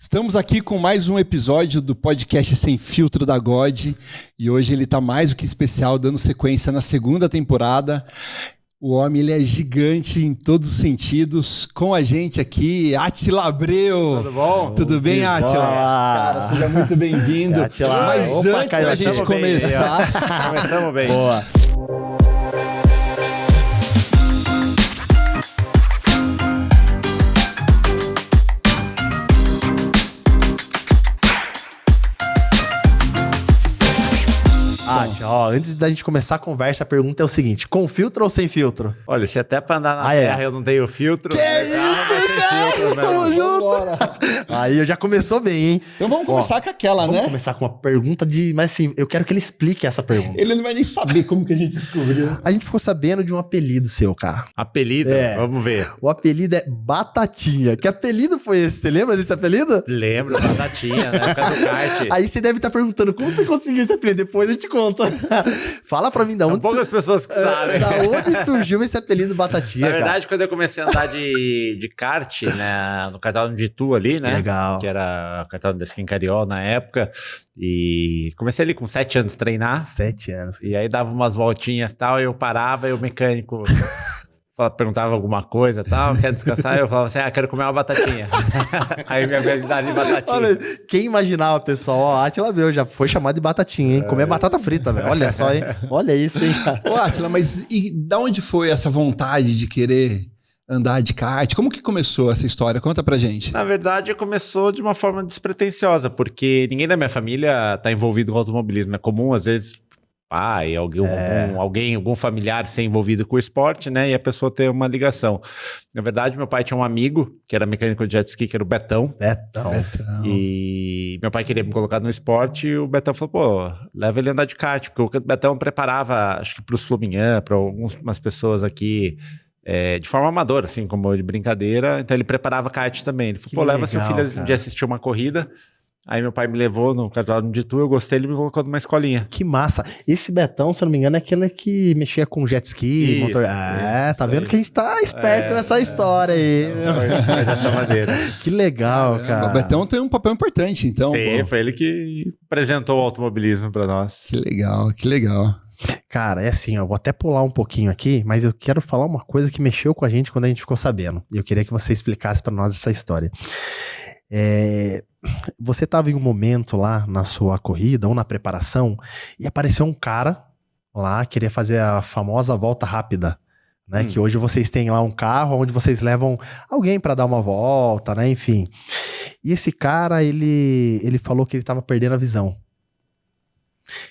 Estamos aqui com mais um episódio do podcast Sem Filtro da God e hoje ele está mais do que especial, dando sequência na segunda temporada. O homem ele é gigante em todos os sentidos. Com a gente aqui, Átila Abreu. Tudo bom? Tudo bem, Átila? Cara, seja muito bem-vindo. Mas opa, antes da gente começar... Começamos bem. Boa. Ó, antes da gente começar a conversa, a pergunta é o seguinte: com filtro ou sem filtro? Olha, se até pra andar na terra eu não tenho filtro... Que isso, tamo junto! Aí já começou bem, hein? Então vamos começar com aquela, né? Vamos começar com uma pergunta de... Mas assim, eu quero que ele explique essa pergunta. Ele não vai nem saber como que a gente descobriu. A gente ficou sabendo de um apelido seu, cara. Apelido? É. Vamos ver. O apelido é Batatinha. Que apelido foi esse? Você lembra desse apelido? Lembro, Batatinha, na época do kart. Aí você deve estar perguntando, como você conseguiu esse apelido? Depois eu te conto. Fala pra mim, da onde... São poucas pessoas que sabem. Da onde surgiu esse apelido Batatinha, Na verdade, cara? quando eu comecei a andar de kart, né, no cartão de Itu ali, né? Legal. Que era o cartão da Skin Cariol na época. E comecei ali com 7 anos a treinar. 7 anos. E aí dava umas voltinhas e tal, eu parava e o mecânico perguntava alguma coisa e tal, quer descansar? Eu falava assim, quero comer uma batatinha. Aí minha habilidade de batatinha. Olha, quem imaginava, pessoal, ó, Átila Abreu já foi chamado de batatinha, hein? Comer batata frita, velho. Olha só, hein? Olha isso, hein? Ô, Átila, mas e da onde foi essa vontade de querer andar de kart? Como que começou essa história? Conta pra gente. Na verdade, começou de uma forma despretensiosa, porque ninguém da minha família tá envolvido com automobilismo. É comum, às vezes, pai, algum familiar ser envolvido com o esporte, né? E a pessoa ter uma ligação. Na verdade, meu pai tinha um amigo que era mecânico de jet ski, que era o Betão. Betão. E meu pai queria me colocar no esporte e o Betão falou, pô, leva ele a andar de kart, porque o Betão preparava, acho que pros Fluminham, para algumas pessoas aqui... de forma amadora, assim, como de brincadeira. Então ele preparava kart também. Ele falou, Que pô, leva legal, seu filho de assistir uma corrida. Aí meu pai me levou no cartódromo de Itu, eu gostei, ele me colocou numa escolinha. Que massa. Esse Betão, se eu não me engano, é aquele que mexia com jet ski, Isso, motor... isso tá vendo aí. que a gente tá esperto nessa história aí. Foi dessa maneira. Que legal, cara. O Betão tem um papel importante, então. Pô. Foi ele que apresentou o automobilismo pra nós. Que legal, que legal. Cara, é assim, ó, vou até pular um pouquinho aqui, mas eu quero falar uma coisa que mexeu com a gente quando a gente ficou sabendo. E eu queria que você explicasse pra nós essa história. Você estava em um momento lá na sua corrida ou na preparação e apareceu um cara lá, queria fazer a famosa volta rápida, né? Que hoje vocês têm lá um carro onde vocês levam alguém para dar uma volta, né? Enfim. E esse cara, ele falou que ele estava perdendo a visão.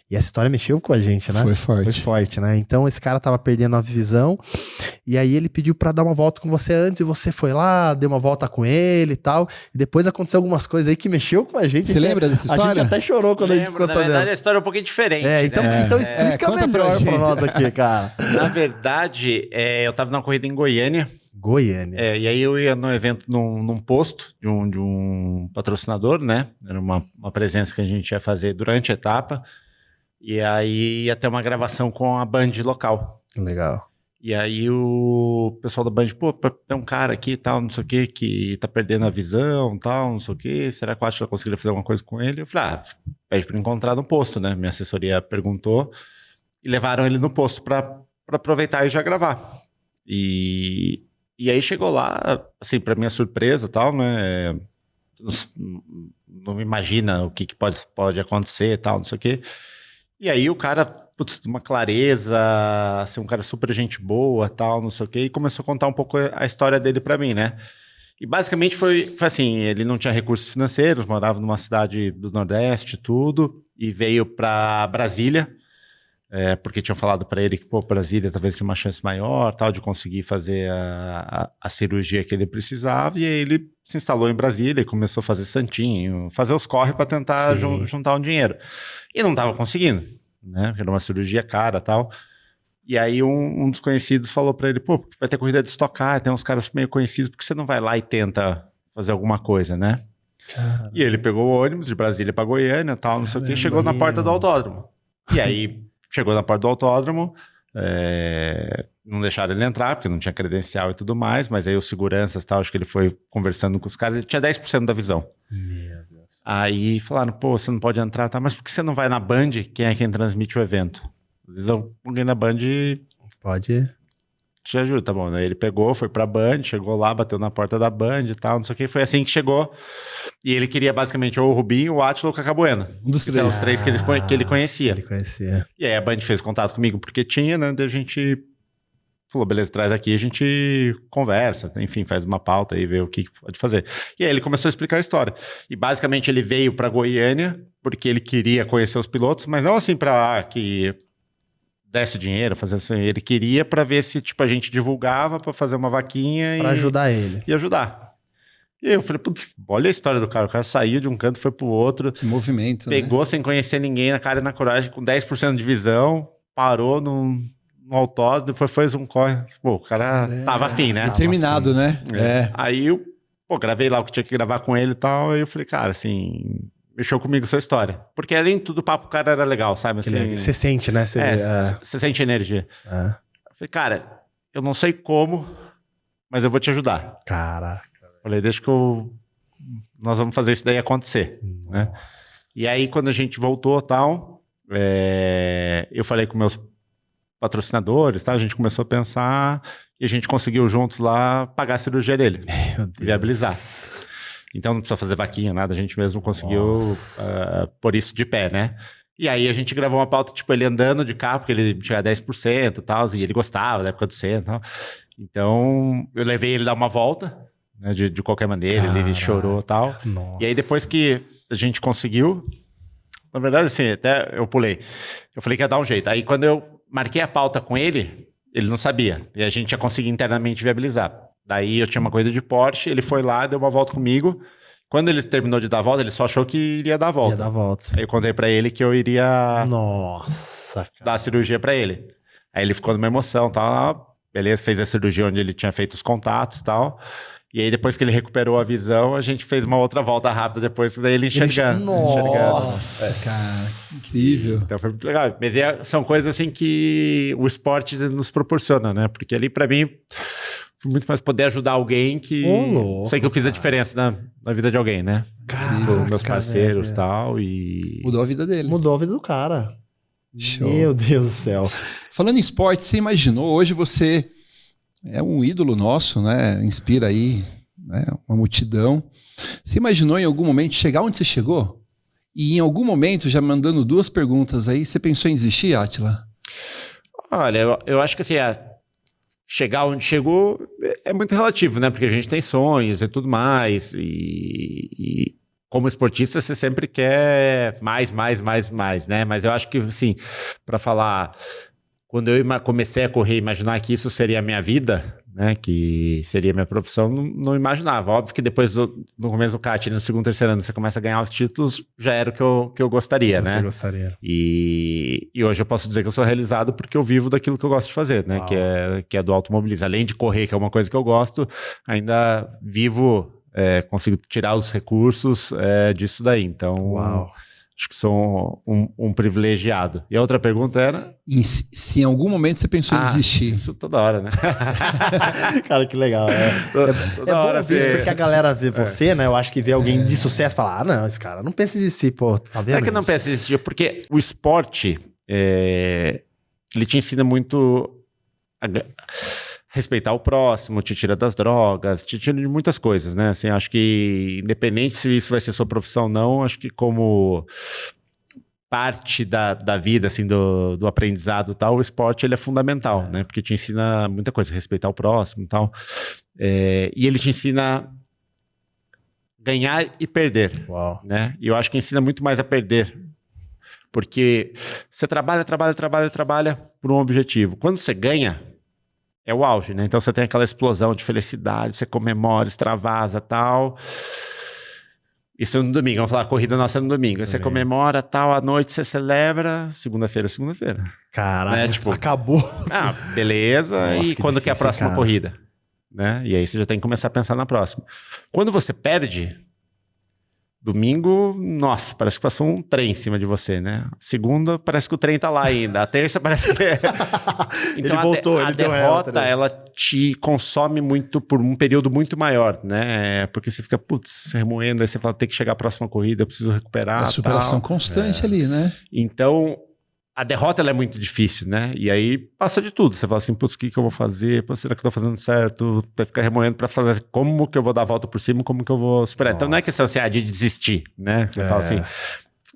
E essa história mexeu com a gente, né? Foi forte. Foi forte, né? Então esse cara tava perdendo a visão e aí ele pediu pra dar uma volta com você antes e você foi lá, deu uma volta com ele e tal. E depois aconteceu algumas coisas aí que mexeu com a gente. Você lembra dessa história? A gente até chorou quando a gente ficou Na sabendo. verdade, a história é um pouquinho diferente. Então explica conta pra melhor gente. pra nós aqui, cara. Na verdade, eu tava numa corrida em Goiânia. Goiânia. E aí eu ia num evento num posto de um patrocinador, né? Era uma presença que a gente ia fazer durante a etapa. E aí ia ter uma gravação com a Band local. Legal. E aí o pessoal da Band, pô, tem um cara aqui e tal, não sei o que tá perdendo a visão e tal, não sei o que. Será que eu acho que eu conseguiria fazer alguma coisa com ele? Eu falei, pede pra encontrar no posto, né? Minha assessoria perguntou e levaram ele no posto pra aproveitar e já gravar. E aí chegou lá, assim, pra minha surpresa e tal, né? Não imagina o que pode acontecer e tal, não sei o que. E aí o cara, putz, uma clareza, assim, um cara super gente boa, tal, não sei o quê, e começou a contar um pouco a história dele pra mim, né? E basicamente foi assim, ele não tinha recursos financeiros, morava numa cidade do Nordeste, tudo, e veio pra Brasília, porque tinham falado pra ele que, pô, Brasília talvez tinha uma chance maior, tal, de conseguir fazer a cirurgia que ele precisava, e aí ele se instalou em Brasília e começou a fazer santinho, fazer os corre pra tentar juntar um dinheiro. E não tava conseguindo, né? Porque era uma cirurgia cara e tal. E aí um dos conhecidos falou pra ele, pô, vai ter corrida de Stock Car, tem uns caras meio conhecidos, por que você não vai lá e tenta fazer alguma coisa, né? Caramba. E ele pegou o ônibus de Brasília pra Goiânia, tal, não sei o que, chegou na porta do autódromo. E aí chegou na porta do autódromo, não deixaram ele entrar, porque não tinha credencial e tudo mais, mas aí os seguranças e tal, acho que ele foi conversando com os caras, ele tinha 10% da visão. Meu Deus. Aí falaram, pô, você não pode entrar, tá? Mas por que você não vai na Band? Quem é quem transmite o evento? Às vezes alguém na Band Pode. te ajuda, tá bom, né? Ele pegou, foi pra Band, chegou lá, bateu na porta da Band e tal, não sei o que, foi assim que chegou. E ele queria basicamente ou o Rubinho, o Átila ou o Cacá Bueno. Um dos Que eram os três que ele conhecia. Ele conhecia. E aí a Band fez contato comigo porque tinha, né? Daí a gente falou, beleza, traz aqui, a gente conversa, enfim, faz uma pauta aí, vê o que pode fazer. E aí ele começou a explicar a história. E basicamente ele veio pra Goiânia porque ele queria conhecer os pilotos, mas não assim pra que desse dinheiro, fazer assim, ele queria pra ver se tipo a gente divulgava pra fazer uma vaquinha Pra ajudar ele. e ajudar. E aí eu falei, putz, olha a história do cara, o cara saiu de um canto, foi pro outro, Que movimento, né? pegou sem conhecer ninguém, na cara e na coragem, com 10% de visão, parou no autódromo, depois fez um corre. Pô, o cara tava afim, né? Determinado, né? É. Aí eu, gravei lá o que tinha que gravar com ele e tal, aí eu falei, cara, assim, mexeu comigo sua história. Porque além de tudo, o papo, o cara era legal, sabe? Assim, Você sente, né? você sente energia. Eu falei, cara, eu não sei como, mas eu vou te ajudar. Caraca. Falei, deixa que nós vamos fazer isso daí acontecer, né? E aí, quando a gente voltou e tal, eu falei com meus patrocinadores, tá? A gente começou a pensar e a gente conseguiu juntos lá pagar a cirurgia dele, viabilizar. Então não precisa fazer vaquinha, nada, a gente mesmo conseguiu pôr isso de pé, né? E aí a gente gravou uma pauta, tipo, ele andando de carro, porque ele tinha 10% e tal, e ele gostava da época do centro e tal. Então eu levei ele dar uma volta, né, de qualquer maneira, ele chorou e tal. Nossa. E aí depois que a gente conseguiu, na verdade, assim, até eu pulei. Eu falei que ia dar um jeito. Aí quando eu marquei a pauta com ele, ele não sabia. E a gente ia conseguir internamente viabilizar. Daí eu tinha uma corrida de Porsche, ele foi lá, deu uma volta comigo. Quando ele terminou de dar a volta, ele só achou que iria dar a volta. Ia dar a volta. Aí eu contei pra ele que eu iria Nossa, cara. dar a cirurgia pra ele. Aí ele ficou numa emoção, tal. Beleza, fez a cirurgia onde ele tinha feito os contatos e tal. E aí depois que ele recuperou a visão, a gente fez uma outra volta rápida depois, daí ele enxergando. Nossa, cara, incrível. Então foi muito legal. Mas são coisas assim que o esporte nos proporciona, né? Porque ali pra mim foi muito mais poder ajudar alguém que... louco, sei que eu fiz a diferença na vida de alguém, né? Caraca, Meus parceiros e velho. tal. E... Mudou a vida dele. Mudou a vida do cara. Show. Meu Deus do céu. Falando em esporte, você imaginou, hoje você é um ídolo nosso, né? Inspira aí, né, uma multidão. Você imaginou em algum momento chegar onde você chegou? E em algum momento, já mandando duas perguntas aí, você pensou em desistir, Átila? Olha, eu acho que assim, chegar onde chegou é muito relativo, né? Porque a gente tem sonhos e tudo mais. E como esportista, você sempre quer mais, né? Mas eu acho que, assim, para falar... Quando eu comecei a correr e imaginar que isso seria a minha vida, né, que seria a minha profissão, não imaginava. Óbvio que depois, no começo do kart, no segundo, terceiro ano, você começa a ganhar os títulos, já era o que eu gostaria, né? Você gostaria. E hoje eu posso dizer que eu sou realizado porque eu vivo daquilo que eu gosto de fazer, né? Que é do automobilismo. Além de correr, que é uma coisa que eu gosto, ainda vivo, consigo tirar os recursos disso daí. Então... Uau. Acho que sou um privilegiado. E a outra pergunta era? Se em algum momento você pensou em desistir. Isso toda hora, né? Cara, que legal. Toda hora bom ver isso, porque a galera vê você, né? Eu acho que vê alguém de sucesso e fala, não, esse cara não pensa em desistir, pô, tá vendo? Não é que não pensa em desistir, porque o esporte, ele te ensina muito respeitar o próximo, te tira das drogas, te tira de muitas coisas, né? Assim, acho que independente se isso vai ser sua profissão ou não, acho que como parte da vida, assim, do aprendizado e tal, o esporte ele é fundamental, né? Porque te ensina muita coisa, respeitar o próximo e tal. E ele te ensina ganhar e perder, né? E eu acho que ensina muito mais a perder. Porque você trabalha por um objetivo. Quando você ganha, é o auge, né? Então você tem aquela explosão de felicidade, você comemora, extravasa, tal. Isso no domingo, vamos falar, a corrida nossa é no domingo. Aí você comemora, tal, à noite você celebra, segunda-feira. Caraca, né? Tipo, acabou. Beleza, Nossa, e quando que é a próxima corrida? Né? E aí você já tem que começar a pensar na próxima. Quando você perde, Domingo, nossa, parece que passou um trem em cima de você, né? Segunda, parece que o trem tá lá ainda. A terça parece que... Então, ele voltou, a ele deu derrota, reta, né? ela te consome muito por um período muito maior, né? Porque você fica, putz, remoendo, aí você fala, tem que chegar à próxima corrida, eu preciso recuperar. A superação tal. constante ali, né? Então, a derrota ela é muito difícil, né? E aí passa de tudo. Você fala assim, putz, o que eu vou fazer? Pô, será que eu tô fazendo certo? Vai ficar remoendo pra fazer como que eu vou dar a volta por cima, como que eu vou superar. Nossa. Então não é questão assim, de desistir, né? Você fala assim,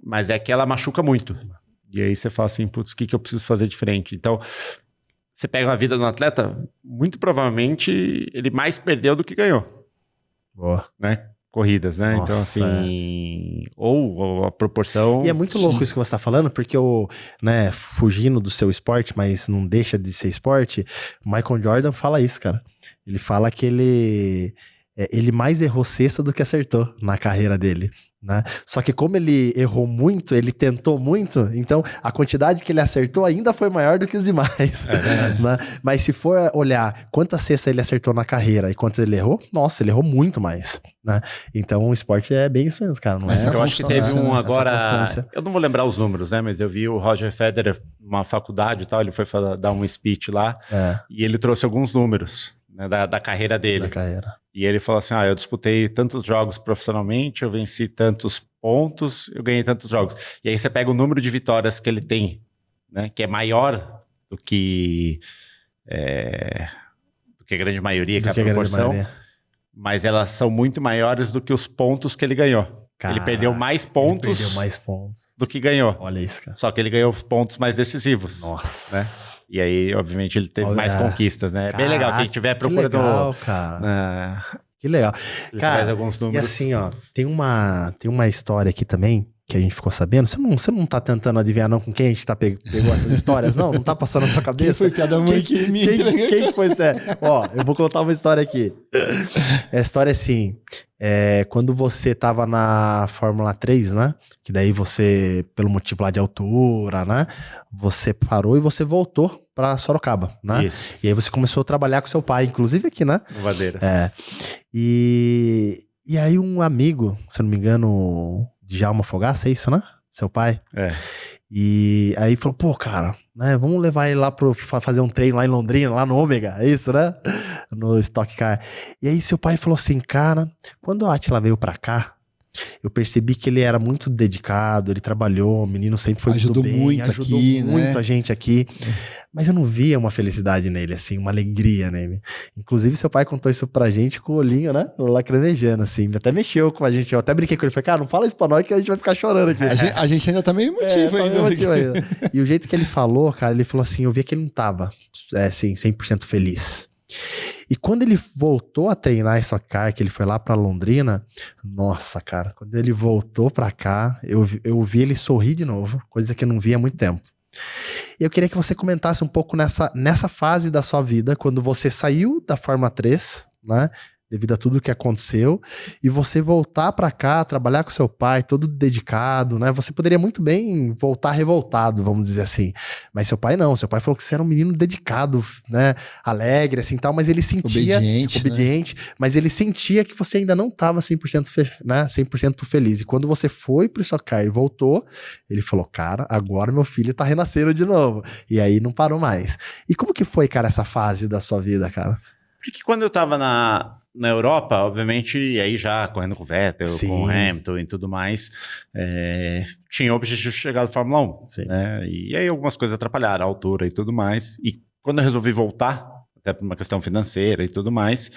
mas é que ela machuca muito. E aí você fala assim, putz, o que eu preciso fazer diferente? Então, você pega uma vida do atleta, muito provavelmente ele mais perdeu do que ganhou. Boa. Né? Corridas, né? Nossa, então, assim, ou a proporção... E é muito louco isso que você tá falando, porque né, fugindo do seu esporte, mas não deixa de ser esporte, o Michael Jordan fala isso, cara. Ele fala que ele mais errou cesta do que acertou na carreira dele, né? Só que como ele errou muito, ele tentou muito, então a quantidade que ele acertou ainda foi maior do que os demais, né? Mas se for olhar quantas cestas ele acertou na carreira e quantas ele errou, nossa, ele errou muito mais, né? Então o esporte é bem isso mesmo, cara. Não Essa eu acho que teve um agora, constância. eu não vou lembrar os números, né? Mas eu vi o Roger Federer numa faculdade e tal, ele foi dar um speech lá e ele trouxe alguns números, né, da carreira dele. Da carreira. E ele falou assim, eu disputei tantos jogos profissionalmente, eu venci tantos pontos, eu ganhei tantos jogos. E aí você pega o número de vitórias que ele tem, né, que é maior do que a grande maioria, que é a proporção, mas elas são muito maiores do que os pontos que ele ganhou. Caraca, ele perdeu mais pontos do que ganhou. Olha isso, cara. Só que ele ganhou pontos mais decisivos. Nossa. Né? E aí, obviamente, ele teve mais conquistas, né? É bem legal. Quem tiver procurando... Que legal, cara. Que legal. Ele cara, traz alguns números. E assim, ó, tem uma história aqui também que a gente ficou sabendo. Você não tá tentando adivinhar não com quem a gente pegou essas histórias, não? Não tá passando na sua cabeça? Quem foi piada mãe que me quem foi? Ó, eu vou contar uma história aqui. A história é assim... quando você tava na Fórmula 3, né? Que daí você, pelo motivo lá de altura, né? Você parou e você voltou pra Sorocaba, né? Isso. E aí você começou a trabalhar com seu pai, inclusive aqui, né? No Vadeiras. E aí um amigo, se eu não me engano, Djalma Fogaça, é isso, né? Seu pai? E aí falou, pô, cara, né? Vamos levar ele lá pra fazer um treino lá em Londrina, lá no Ômega, é isso, né? No Stock Car. E aí seu pai falou assim, cara, quando a Átila veio pra cá, eu percebi que ele era muito dedicado, ele trabalhou, o menino sempre foi ajudou muito bem, muito ajudou aqui, muito né? a gente aqui, mas eu não via uma felicidade nele, assim, uma alegria nele. Inclusive seu pai contou isso pra gente com o olhinho, né, lacrimejando, assim, até mexeu com a gente, eu até brinquei com ele, falei, cara, não fala isso pra nós que a gente vai ficar chorando aqui. A gente ainda tá meio emotivo ainda. E o jeito que ele falou, cara, ele falou assim, eu via que ele não tava, assim, 100% feliz. E quando ele voltou a treinar Stock Car, que ele foi lá pra Londrina, nossa, cara, quando ele voltou pra cá, eu vi ele sorrir de novo, coisa que eu não via há muito tempo. E eu queria que você comentasse um pouco nessa fase da sua vida, quando você saiu da Fórmula 3, né? Devido a tudo que aconteceu, e você voltar pra cá, trabalhar com seu pai, todo dedicado, né? Você poderia muito bem voltar revoltado, vamos dizer assim. Mas seu pai não, seu pai falou que você era um menino dedicado, né? Alegre, assim, tal, mas ele sentia... Obediente, né? Mas ele sentia que você ainda não estava 100%, né? 100% feliz. E quando você foi pro Stock Car e voltou, ele falou, cara, agora meu filho tá renascendo de novo. E aí não parou mais. E como que foi, cara, essa fase da sua vida, cara? Porque quando eu tava na Europa, obviamente, e aí já correndo com o Vettel, Sim. com o Hamilton e tudo mais, tinha o objetivo de chegar da Fórmula 1. Sim. Né? E aí algumas coisas atrapalharam, a altura e tudo mais. E quando eu resolvi voltar, até por uma questão financeira e tudo mais,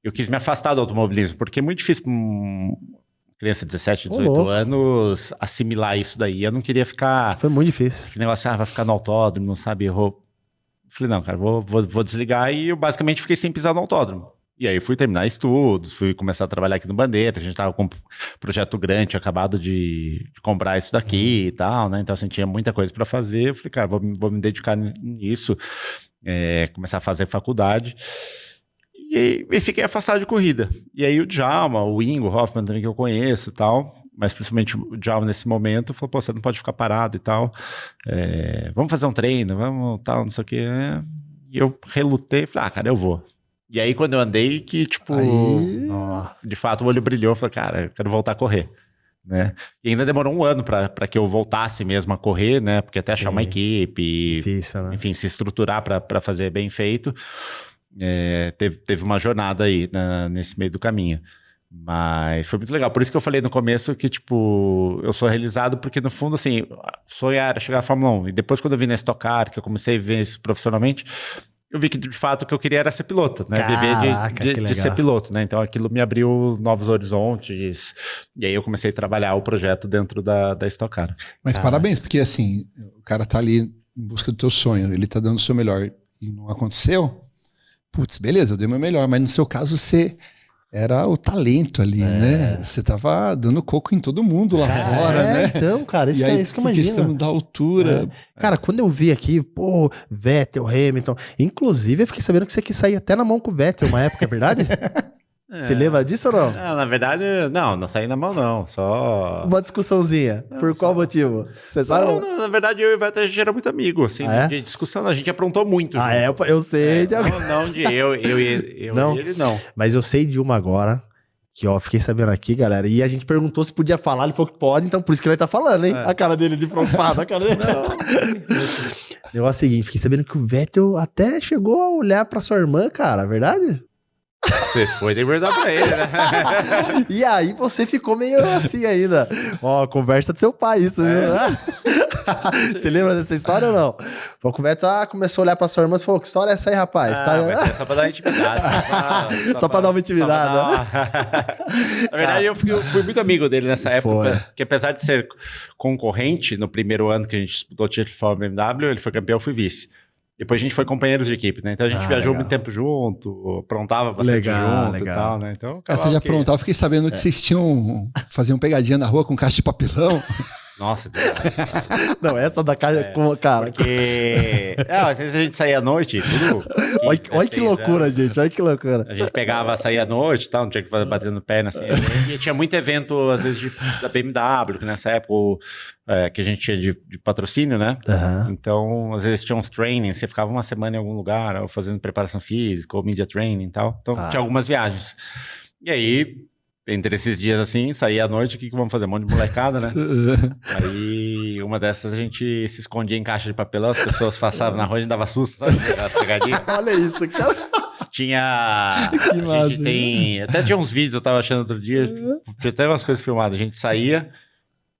eu quis me afastar do automobilismo, porque é muito difícil com criança de 17, 18 anos assimilar isso daí. Eu não queria ficar... Foi muito difícil. Que negócio, vai ficar no autódromo, não sabe, errou. Falei, não, cara, vou desligar, e eu basicamente fiquei sem pisar no autódromo. E aí fui terminar estudos, fui começar a trabalhar aqui no Bandeira, a gente tava com um projeto grande, tinha acabado de comprar isso daqui e tal, né? Então, assim, tinha muita coisa para fazer. Eu falei, cara, vou me dedicar nisso, começar a fazer faculdade. E fiquei afastado de corrida. E aí o Djalma, o Ingo, o Hoffman também, que eu conheço e tal, mas principalmente o Djalma nesse momento, falou, pô, você não pode ficar parado e tal, vamos fazer um treino, vamos tal, não sei o quê. E eu relutei, falei, cara, eu vou. E aí, quando eu andei, que, tipo, de fato, o olho brilhou. Eu falei, cara, eu quero voltar a correr, né? E ainda demorou um ano para que eu voltasse mesmo a correr, né? Porque até achar uma equipe, Difícil, né? enfim, se estruturar para fazer bem feito. Teve uma jornada aí nesse meio do caminho. Mas foi muito legal. Por isso que eu falei no começo que, tipo, eu sou realizado porque, no fundo, assim, sonhar era chegar à Fórmula 1. E depois, quando eu vi na Stock Car, que eu comecei a ver isso profissionalmente, eu vi que, de fato, o que eu queria era ser piloto, né? Viver de ser piloto, né? Então, aquilo me abriu novos horizontes. E aí, eu comecei a trabalhar o projeto dentro da Stock Car. Mas parabéns, porque, assim, o cara tá ali em busca do teu sonho, ele tá dando o seu melhor e não aconteceu, putz, beleza, eu dei o meu melhor, mas no seu caso, você era o talento ali, né? Você tava dando coco em todo mundo lá fora, né? Então, cara, isso que eu imagino. Questão da altura. Cara, quando eu vi aqui, pô, Vettel, Hamilton, inclusive eu fiquei sabendo que você quis sair até na mão com o Vettel uma época, é verdade? Você lembra disso ou não? Na verdade, não saí na mão, não. Só. Uma discussãozinha. Por qual motivo? Você sabe? Não, na verdade, eu e o Vettel, a gente era muito amigo, assim, de discussão. A gente aprontou muito. Eu sei. Não de eu e ele, não. Mas eu sei de uma agora, que ó, fiquei sabendo aqui, galera, e a gente perguntou se podia falar, ele falou que pode, então por isso que ele tá falando, hein? A cara dele de preocupado, a cara dele. O negócio é o seguinte, fiquei sabendo que o Vettel até chegou a olhar pra sua irmã, cara, verdade? Você foi de verdade pra ele, né? E aí você ficou meio assim ainda. Ó, conversa do seu pai, isso, viu? Você lembra dessa história ou não? O Vettel começou a olhar pra sua irmã e falou, que história é essa aí, rapaz? Mas é só pra dar intimidade. Só pra dar uma intimidade. Na verdade, eu fui muito amigo dele nessa época, porque apesar de ser concorrente no primeiro ano que a gente disputou o título de Fórmula BMW, ele foi campeão, eu fui vice. Depois a gente foi companheiros de equipe, né? Então a gente viajou muito tempo junto, aprontava bastante junto e tal, né? Então, você já aprontava, eu fiquei sabendo que vocês faziam pegadinha na rua com caixa de papelão. Nossa, não, essa da caixa com cara. Porque às vezes a gente saía à noite, tudo. Olha que loucura, gente. Olha que loucura. A gente pegava, saía à noite e tal, não tinha que fazer batendo perna assim. E tinha muito evento, às vezes, da BMW, que nessa época que a gente tinha de patrocínio, né? Então, às vezes tinha uns trainings, você ficava uma semana em algum lugar, ou fazendo preparação física, ou media training e tal. Então, tinha algumas viagens. E aí, entre esses dias assim, saía à noite, o que vamos fazer? Um monte de molecada, né? Aí, uma dessas a gente se escondia em caixa de papelão, as pessoas passavam na rua e a gente dava susto, sabe? Olha isso, cara. A gente tem... Até tinha uns vídeos, eu tava achando outro dia, tinha até umas coisas filmadas. A gente saía,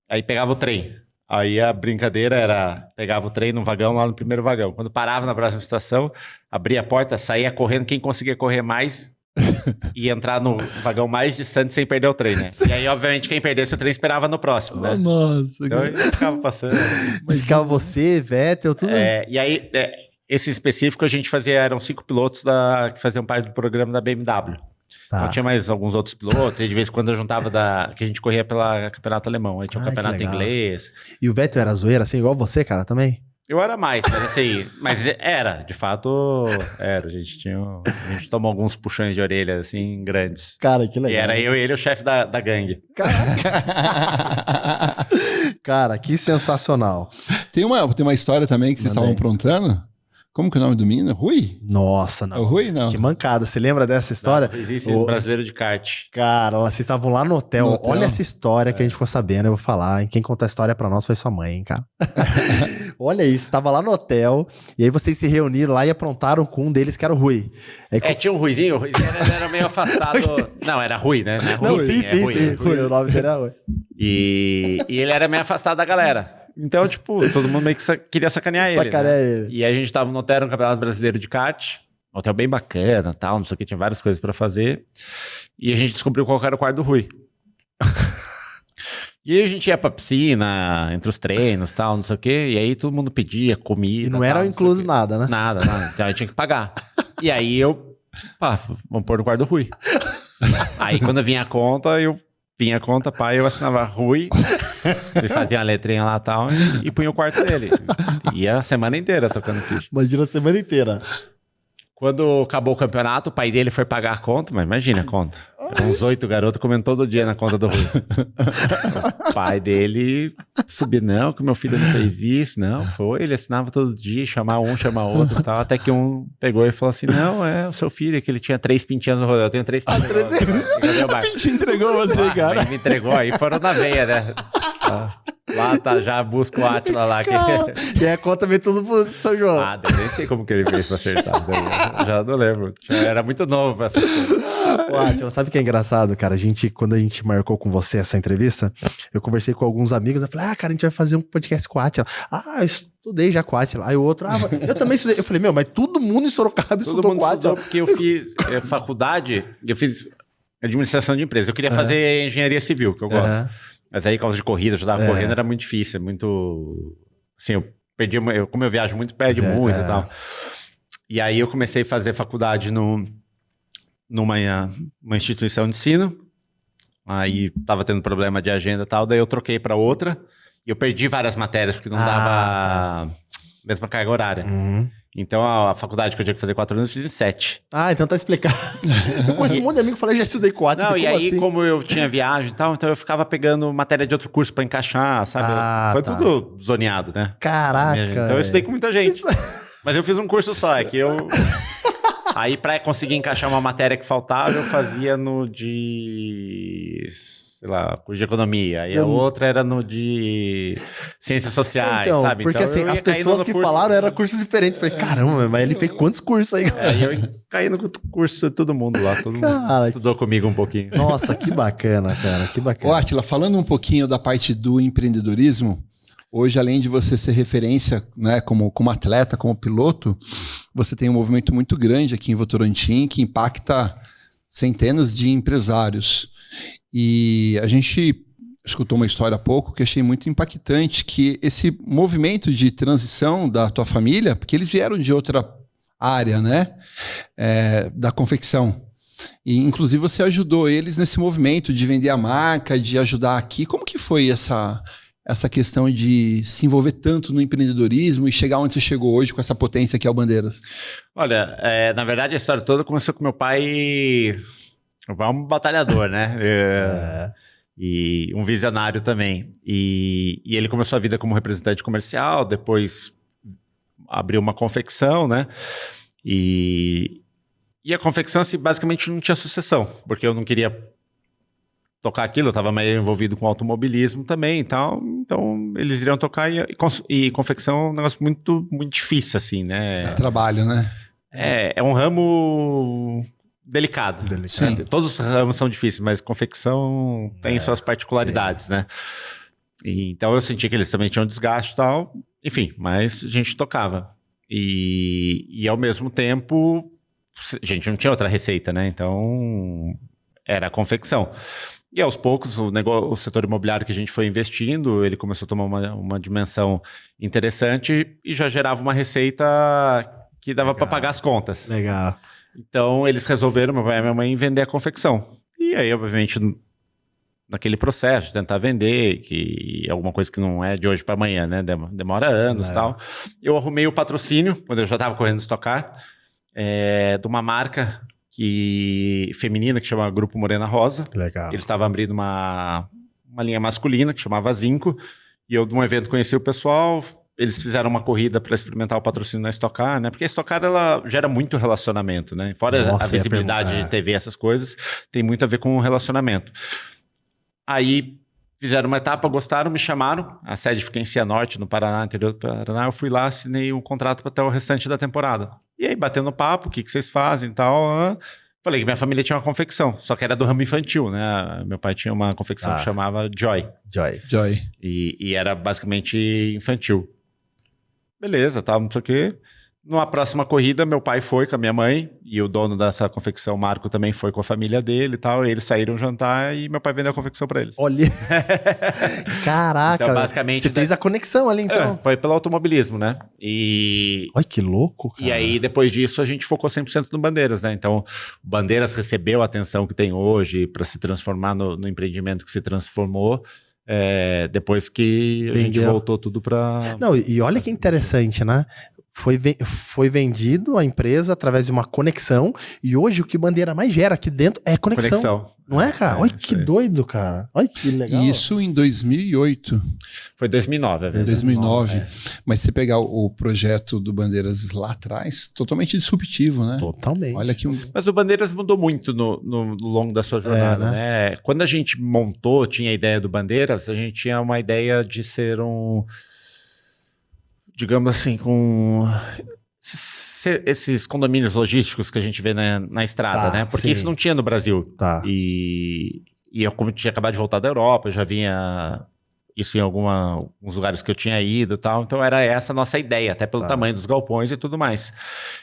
aí pegava o trem. Aí a brincadeira era, pegava o trem no vagão, lá no primeiro vagão. Quando parava na próxima estação, abria a porta, saía correndo, quem conseguia correr mais... e entrar no vagão mais distante sem perder o trem, né? E aí, obviamente, quem perdesse o trem esperava no próximo, né? Nossa. Então, eu ficava passando. Mas ficava você, Vettel, tudo. E aí, esse específico a gente fazia, eram 5 pilotos que faziam parte do programa da BMW. Então tinha mais alguns outros pilotos, e de vez em quando eu juntava que a gente corria pela campeonato alemão, aí tinha um campeonato inglês. E o Vettel era zoeira, assim, igual você, cara, também? Eu era mais, mas assim, de fato, a gente tomou alguns puxões de orelha, assim, grandes. Cara, que legal. E era eu e ele o chefe da gangue. Cara, que sensacional. Tem uma história também que vocês estavam aprontando? Como que é o nome do menino? Rui? Nossa, não. É o Rui, não? Que mancada. Você lembra dessa história? Não, existe o brasileiro de kart. Cara, vocês estavam lá no hotel. Olha essa história que a gente ficou sabendo, eu vou falar. Hein? Quem contou a história pra nós foi sua mãe, hein, cara. Olha isso, tava lá no hotel, e aí vocês se reuniram lá e aprontaram com um deles, que era o Rui. Tinha um Ruizinho, o Ruizinho era meio afastado. Não, era Rui, né? Não, sim, Rui, o nome dele era Rui. E ele era meio afastado da galera. Então, tipo, todo mundo meio que queria sacanear ele. Né? E aí a gente tava no hotel, no Campeonato Brasileiro de kart, um hotel bem bacana, tal, não sei o que, tinha várias coisas pra fazer. E a gente descobriu qual era o quarto do Rui. E aí a gente ia pra piscina, entre os treinos, tal, não sei o que, e aí todo mundo pedia comida. E não era incluso nada, né? Nada. Então aí tinha que pagar. E aí vamos pôr no quarto do Rui. Aí quando vinha a conta, eu assinava Rui, e fazia uma letrinha lá e tal, e punha o quarto dele. Ia a semana inteira tocando ficha. Imagina a semana inteira. Quando acabou o campeonato, o pai dele foi pagar a conta, mas imagina a conta. Uns 8 garotos comendo todo dia na conta do Rui. O pai dele subiu, não, que meu filho não fez isso, não, foi, ele assinava todo dia, chamar um, chamar outro e tal, até que um pegou e falou assim, não, é o seu filho, que ele tinha 3 pintinhos no rodeio, eu tenho 3 pintinhos no rodeio. O Pintinho entregou você, cara. Ele me entregou, aí foram na veia, né? Lá tá, já busca o Átila lá. E a conta veio tudo pro São João. Ah, nem sei como que ele fez pra acertar. Já não lembro. Já era muito novo pra acertar. Ô, Átila, sabe o que é engraçado, cara? Quando a gente marcou com você essa entrevista, eu conversei com alguns amigos, eu falei, cara, a gente vai fazer um podcast com o Átila. Eu estudei já com o Átila. Aí o outro, eu também estudei. Eu falei, mas todo mundo em Sorocaba estudou com o Átila. Porque eu fiz faculdade, eu fiz administração de empresa. Eu queria fazer engenharia civil, que eu gosto. Mas aí, por causa de corrida, eu já tava correndo, era muito difícil, muito... Assim, eu perdi... como eu viajo muito, perde muito e tal. E aí eu comecei a fazer faculdade numa instituição de ensino. Aí tava tendo problema de agenda e tal, daí eu troquei para outra. E eu perdi várias matérias, porque não dava a mesma carga horária. Então, a faculdade que eu tinha que fazer 4 anos, eu fiz em 7. Então tá explicado. Eu conheço um monte de amigo que falei, já estudei 4. Não, e aí, assim? Como eu tinha viagem e tal, então eu ficava pegando matéria de outro curso pra encaixar, sabe? Foi tudo zoneado, né? Caraca. Então eu estudei com muita gente. Mas eu fiz um curso só, é que eu... Aí, pra conseguir encaixar uma matéria que faltava, eu fazia no de... sei lá, curso de economia. Aí a outra era no de ciências sociais, sabe? Porque então, assim, as pessoas que falaram era curso diferente. Falei, caramba, mas ele fez quantos cursos aí? E eu caí no curso de todo mundo lá. Todo mundo estudou comigo um pouquinho. Nossa, que bacana, cara, que bacana. Ô, Átila, falando um pouquinho da parte do empreendedorismo, hoje, além de você ser referência, né, como atleta, como piloto, você tem um movimento muito grande aqui em Votorantim que impacta centenas de empresários. E a gente escutou uma história há pouco que achei muito impactante, que esse movimento de transição da tua família, porque eles vieram de outra área, né, da confecção. E, inclusive, você ajudou eles nesse movimento de vender a marca, de ajudar aqui. Como que foi essa questão de se envolver tanto no empreendedorismo e chegar onde você chegou hoje com essa potência que é o Bandeiras? Olha, na verdade a história toda começou com meu pai... Meu pai é um batalhador, né? E um visionário também. E ele começou a vida como representante comercial, depois abriu uma confecção, né? E a confecção, assim, basicamente não tinha sucessão, porque eu não queria tocar aquilo, eu estava meio envolvido com automobilismo também e tal, então eles iriam tocar e confecção é um negócio muito, muito difícil, assim, né? É trabalho, né? É um ramo delicado. Sim. Todos os ramos são difíceis, mas confecção tem suas particularidades, né? E, então eu senti que eles também tinham desgaste e tal, enfim, mas a gente tocava. E ao mesmo tempo, a gente não tinha outra receita, né? Então era a confecção. E aos poucos, o setor imobiliário que a gente foi investindo, ele começou a tomar uma dimensão interessante e já gerava uma receita que dava para pagar as contas. Legal. Então, eles resolveram, meu pai e minha mãe, vender a confecção. E aí, obviamente, naquele processo de tentar vender, que é alguma coisa que não é de hoje para amanhã, né? Demora anos e tal. Eu arrumei o patrocínio, quando eu já estava correndo Stock Car, de uma marca feminina que chama Grupo Morena Rosa. Legal. Eles estavam abrindo uma linha masculina que chamava Zinco. E eu, de um evento, conheci o pessoal. Eles fizeram uma corrida para experimentar o patrocínio na Stock Car, né? Porque a Stock Car, ela gera muito relacionamento, né? Fora a visibilidade de TV, essas coisas, tem muito a ver com o relacionamento. Aí fizeram uma etapa, gostaram, me chamaram. A sede fica em Cianorte, no Paraná, interior do Paraná. Eu fui lá, assinei um contrato para até o restante da temporada. E aí, batendo papo, o que vocês fazem e tal. Falei que minha família tinha uma confecção, só que era do ramo infantil, né? Meu pai tinha uma confecção que chamava Joy. E era basicamente infantil. Beleza, tá, não sei o quê. Numa próxima corrida, meu pai foi com a minha mãe e o dono dessa confecção, Marco, também foi com a família dele e tal. E eles saíram jantar e meu pai vendeu a confecção pra eles. Olha! Caraca! Então, basicamente, você fez a conexão ali, então. Foi pelo automobilismo, né? Olha, que louco, cara. E aí, depois disso, a gente focou 100% no Bandeiras, né? Então, o Bandeiras recebeu a atenção que tem hoje para se transformar no empreendimento que se transformou. Depois que a gente voltou tudo para... Não, e olha que interessante, né? foi vendido a empresa através de uma conexão, e hoje o que Bandeira mais gera aqui dentro é conexão. Não é, cara? Olha que doido, cara. Olha que legal. Isso em 2008. Foi 2009. 2009. Mas se você pegar o projeto do Bandeiras lá atrás, totalmente disruptivo, né? Totalmente. Olha que Mas o Bandeiras mudou muito no longo da sua jornada, né? Quando a gente montou, tinha a ideia do Bandeiras, a gente tinha uma ideia de ser digamos assim, com esses condomínios logísticos que a gente vê na estrada, né? Porque isso não tinha no Brasil. E eu, como tinha acabado de voltar da Europa, eu já vinha isso em alguns lugares que eu tinha ido e tal. Então era essa a nossa ideia, até pelo tamanho dos galpões e tudo mais.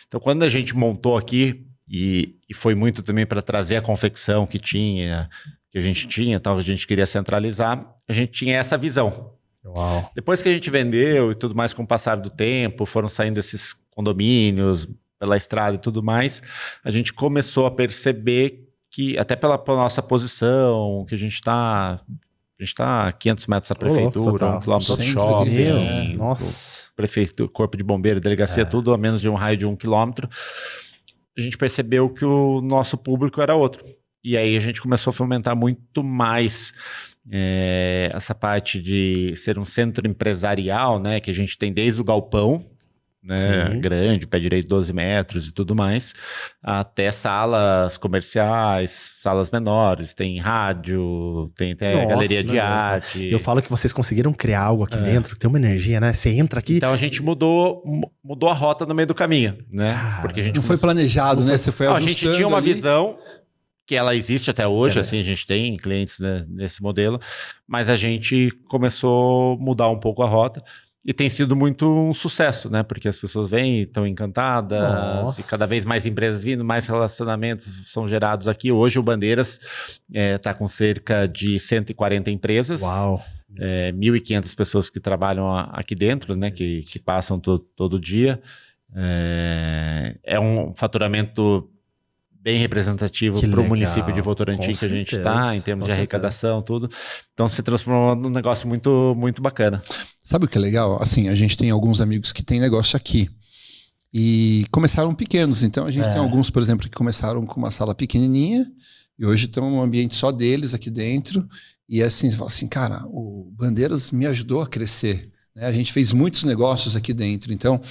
Então quando a gente montou aqui, e foi muito também para trazer a confecção que a gente tinha, tal, que a gente queria centralizar, a gente tinha essa visão. Uau. Depois que a gente vendeu e tudo mais, com o passar do tempo, foram saindo esses condomínios pela estrada e tudo mais, a gente começou a perceber que, até pela nossa posição, que a gente está a 500 metros da prefeitura, 1 quilômetro do shopping, prefeitura, corpo de bombeiro, delegacia, tudo a menos de um raio de 1 quilômetro, a gente percebeu que o nosso público era outro. E aí a gente começou a fomentar muito mais essa parte de ser um centro empresarial, né, que a gente tem desde o galpão, né, grande, pé direito 12 metros e tudo mais, até salas comerciais, salas menores, tem rádio, tem até galeria de arte. Eu falo que vocês conseguiram criar algo aqui dentro, que tem uma energia, né? Você entra aqui... Então a gente mudou a rota no meio do caminho, né? Porque a gente não foi planejado, né? Você foi ajustando. A gente tinha uma visão... que ela existe até hoje, assim, a gente tem clientes, né, nesse modelo, mas a gente começou a mudar um pouco a rota e tem sido muito um sucesso, né? Porque as pessoas vêm, estão encantadas, e cada vez mais empresas vindo, mais relacionamentos são gerados aqui. Hoje o Bandeiras está com cerca de 140 empresas. Uau! 1.500 pessoas que trabalham aqui dentro, né? Que passam todo dia. É um faturamento bem representativo para o município de Votorantim que a gente está, em termos de arrecadação, tudo. Então se transformou num negócio muito, muito bacana. Sabe o que é legal? Assim, a gente tem alguns amigos que têm negócio aqui e começaram pequenos. Então a gente tem alguns, por exemplo, que começaram com uma sala pequenininha e hoje estão num ambiente só deles aqui dentro. E assim, você fala assim, cara, o Bandeiras me ajudou a crescer. A gente fez muitos negócios aqui dentro, então,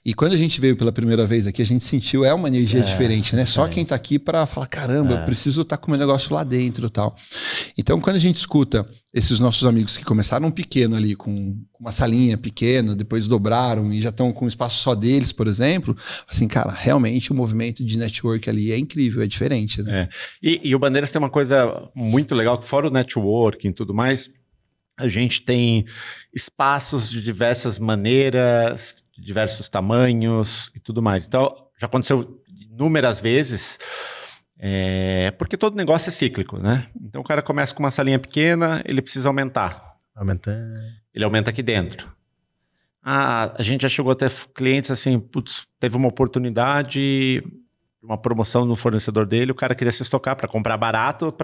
e quando a gente veio pela primeira vez aqui, a gente sentiu, uma energia diferente, né? Só quem tá aqui para falar, caramba, eu preciso estar com o meu negócio lá dentro e tal. Então, quando a gente escuta esses nossos amigos que começaram pequeno ali, com uma salinha pequena, depois dobraram e já estão com um espaço só deles, por exemplo, assim, cara, realmente o movimento de network ali é incrível, é diferente, né? E o Bandeiras tem uma coisa muito legal, que fora o networking e tudo mais, a gente tem espaços de diversas maneiras, de diversos tamanhos e tudo mais. Então, já aconteceu inúmeras vezes, porque todo negócio é cíclico, né? Então, o cara começa com uma salinha pequena, ele precisa aumentar. Ele aumenta aqui dentro. A gente já chegou a ter clientes assim, teve uma oportunidade, uma promoção no fornecedor dele, o cara queria se estocar para comprar barato,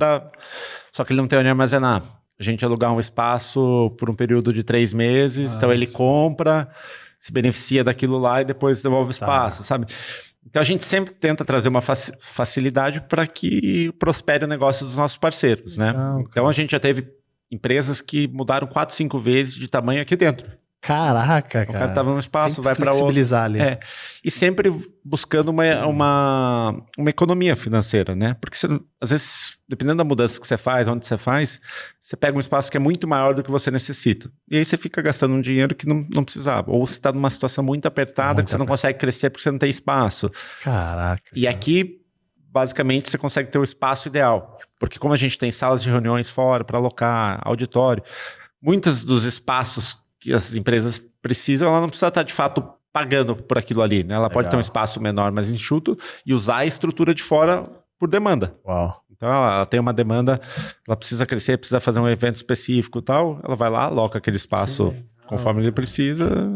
só que ele não tem onde armazenar. A gente alugar um espaço por um período de 3 meses, então ele compra, se beneficia daquilo lá e depois devolve o espaço, sabe? Então a gente sempre tenta trazer uma facilidade para que prospere o negócio dos nossos parceiros, né? Então a gente já teve empresas que mudaram 4, 5 vezes de tamanho aqui dentro. Caraca, cara. O cara estava num espaço, sempre vai para outro. Flexibilizar ali. E sempre buscando uma economia financeira, né? Porque às vezes, dependendo da mudança que você faz, onde você faz, você pega um espaço que é muito maior do que você necessita. E aí você fica gastando um dinheiro que não precisava. Ou você está numa situação muito apertada que você não consegue crescer porque você não tem espaço. Caraca. E aqui, basicamente, você consegue ter o espaço ideal. Porque como a gente tem salas de reuniões fora para alocar, auditório, muitos dos espaços que as empresas precisam, ela não precisa estar de fato pagando por aquilo ali, né? Ela pode ter um espaço menor, mais enxuto, e usar a estrutura de fora por demanda. Uau. Então ela tem uma demanda, ela precisa crescer, precisa fazer um evento específico e tal, ela vai lá, aloca aquele espaço conforme ele precisa,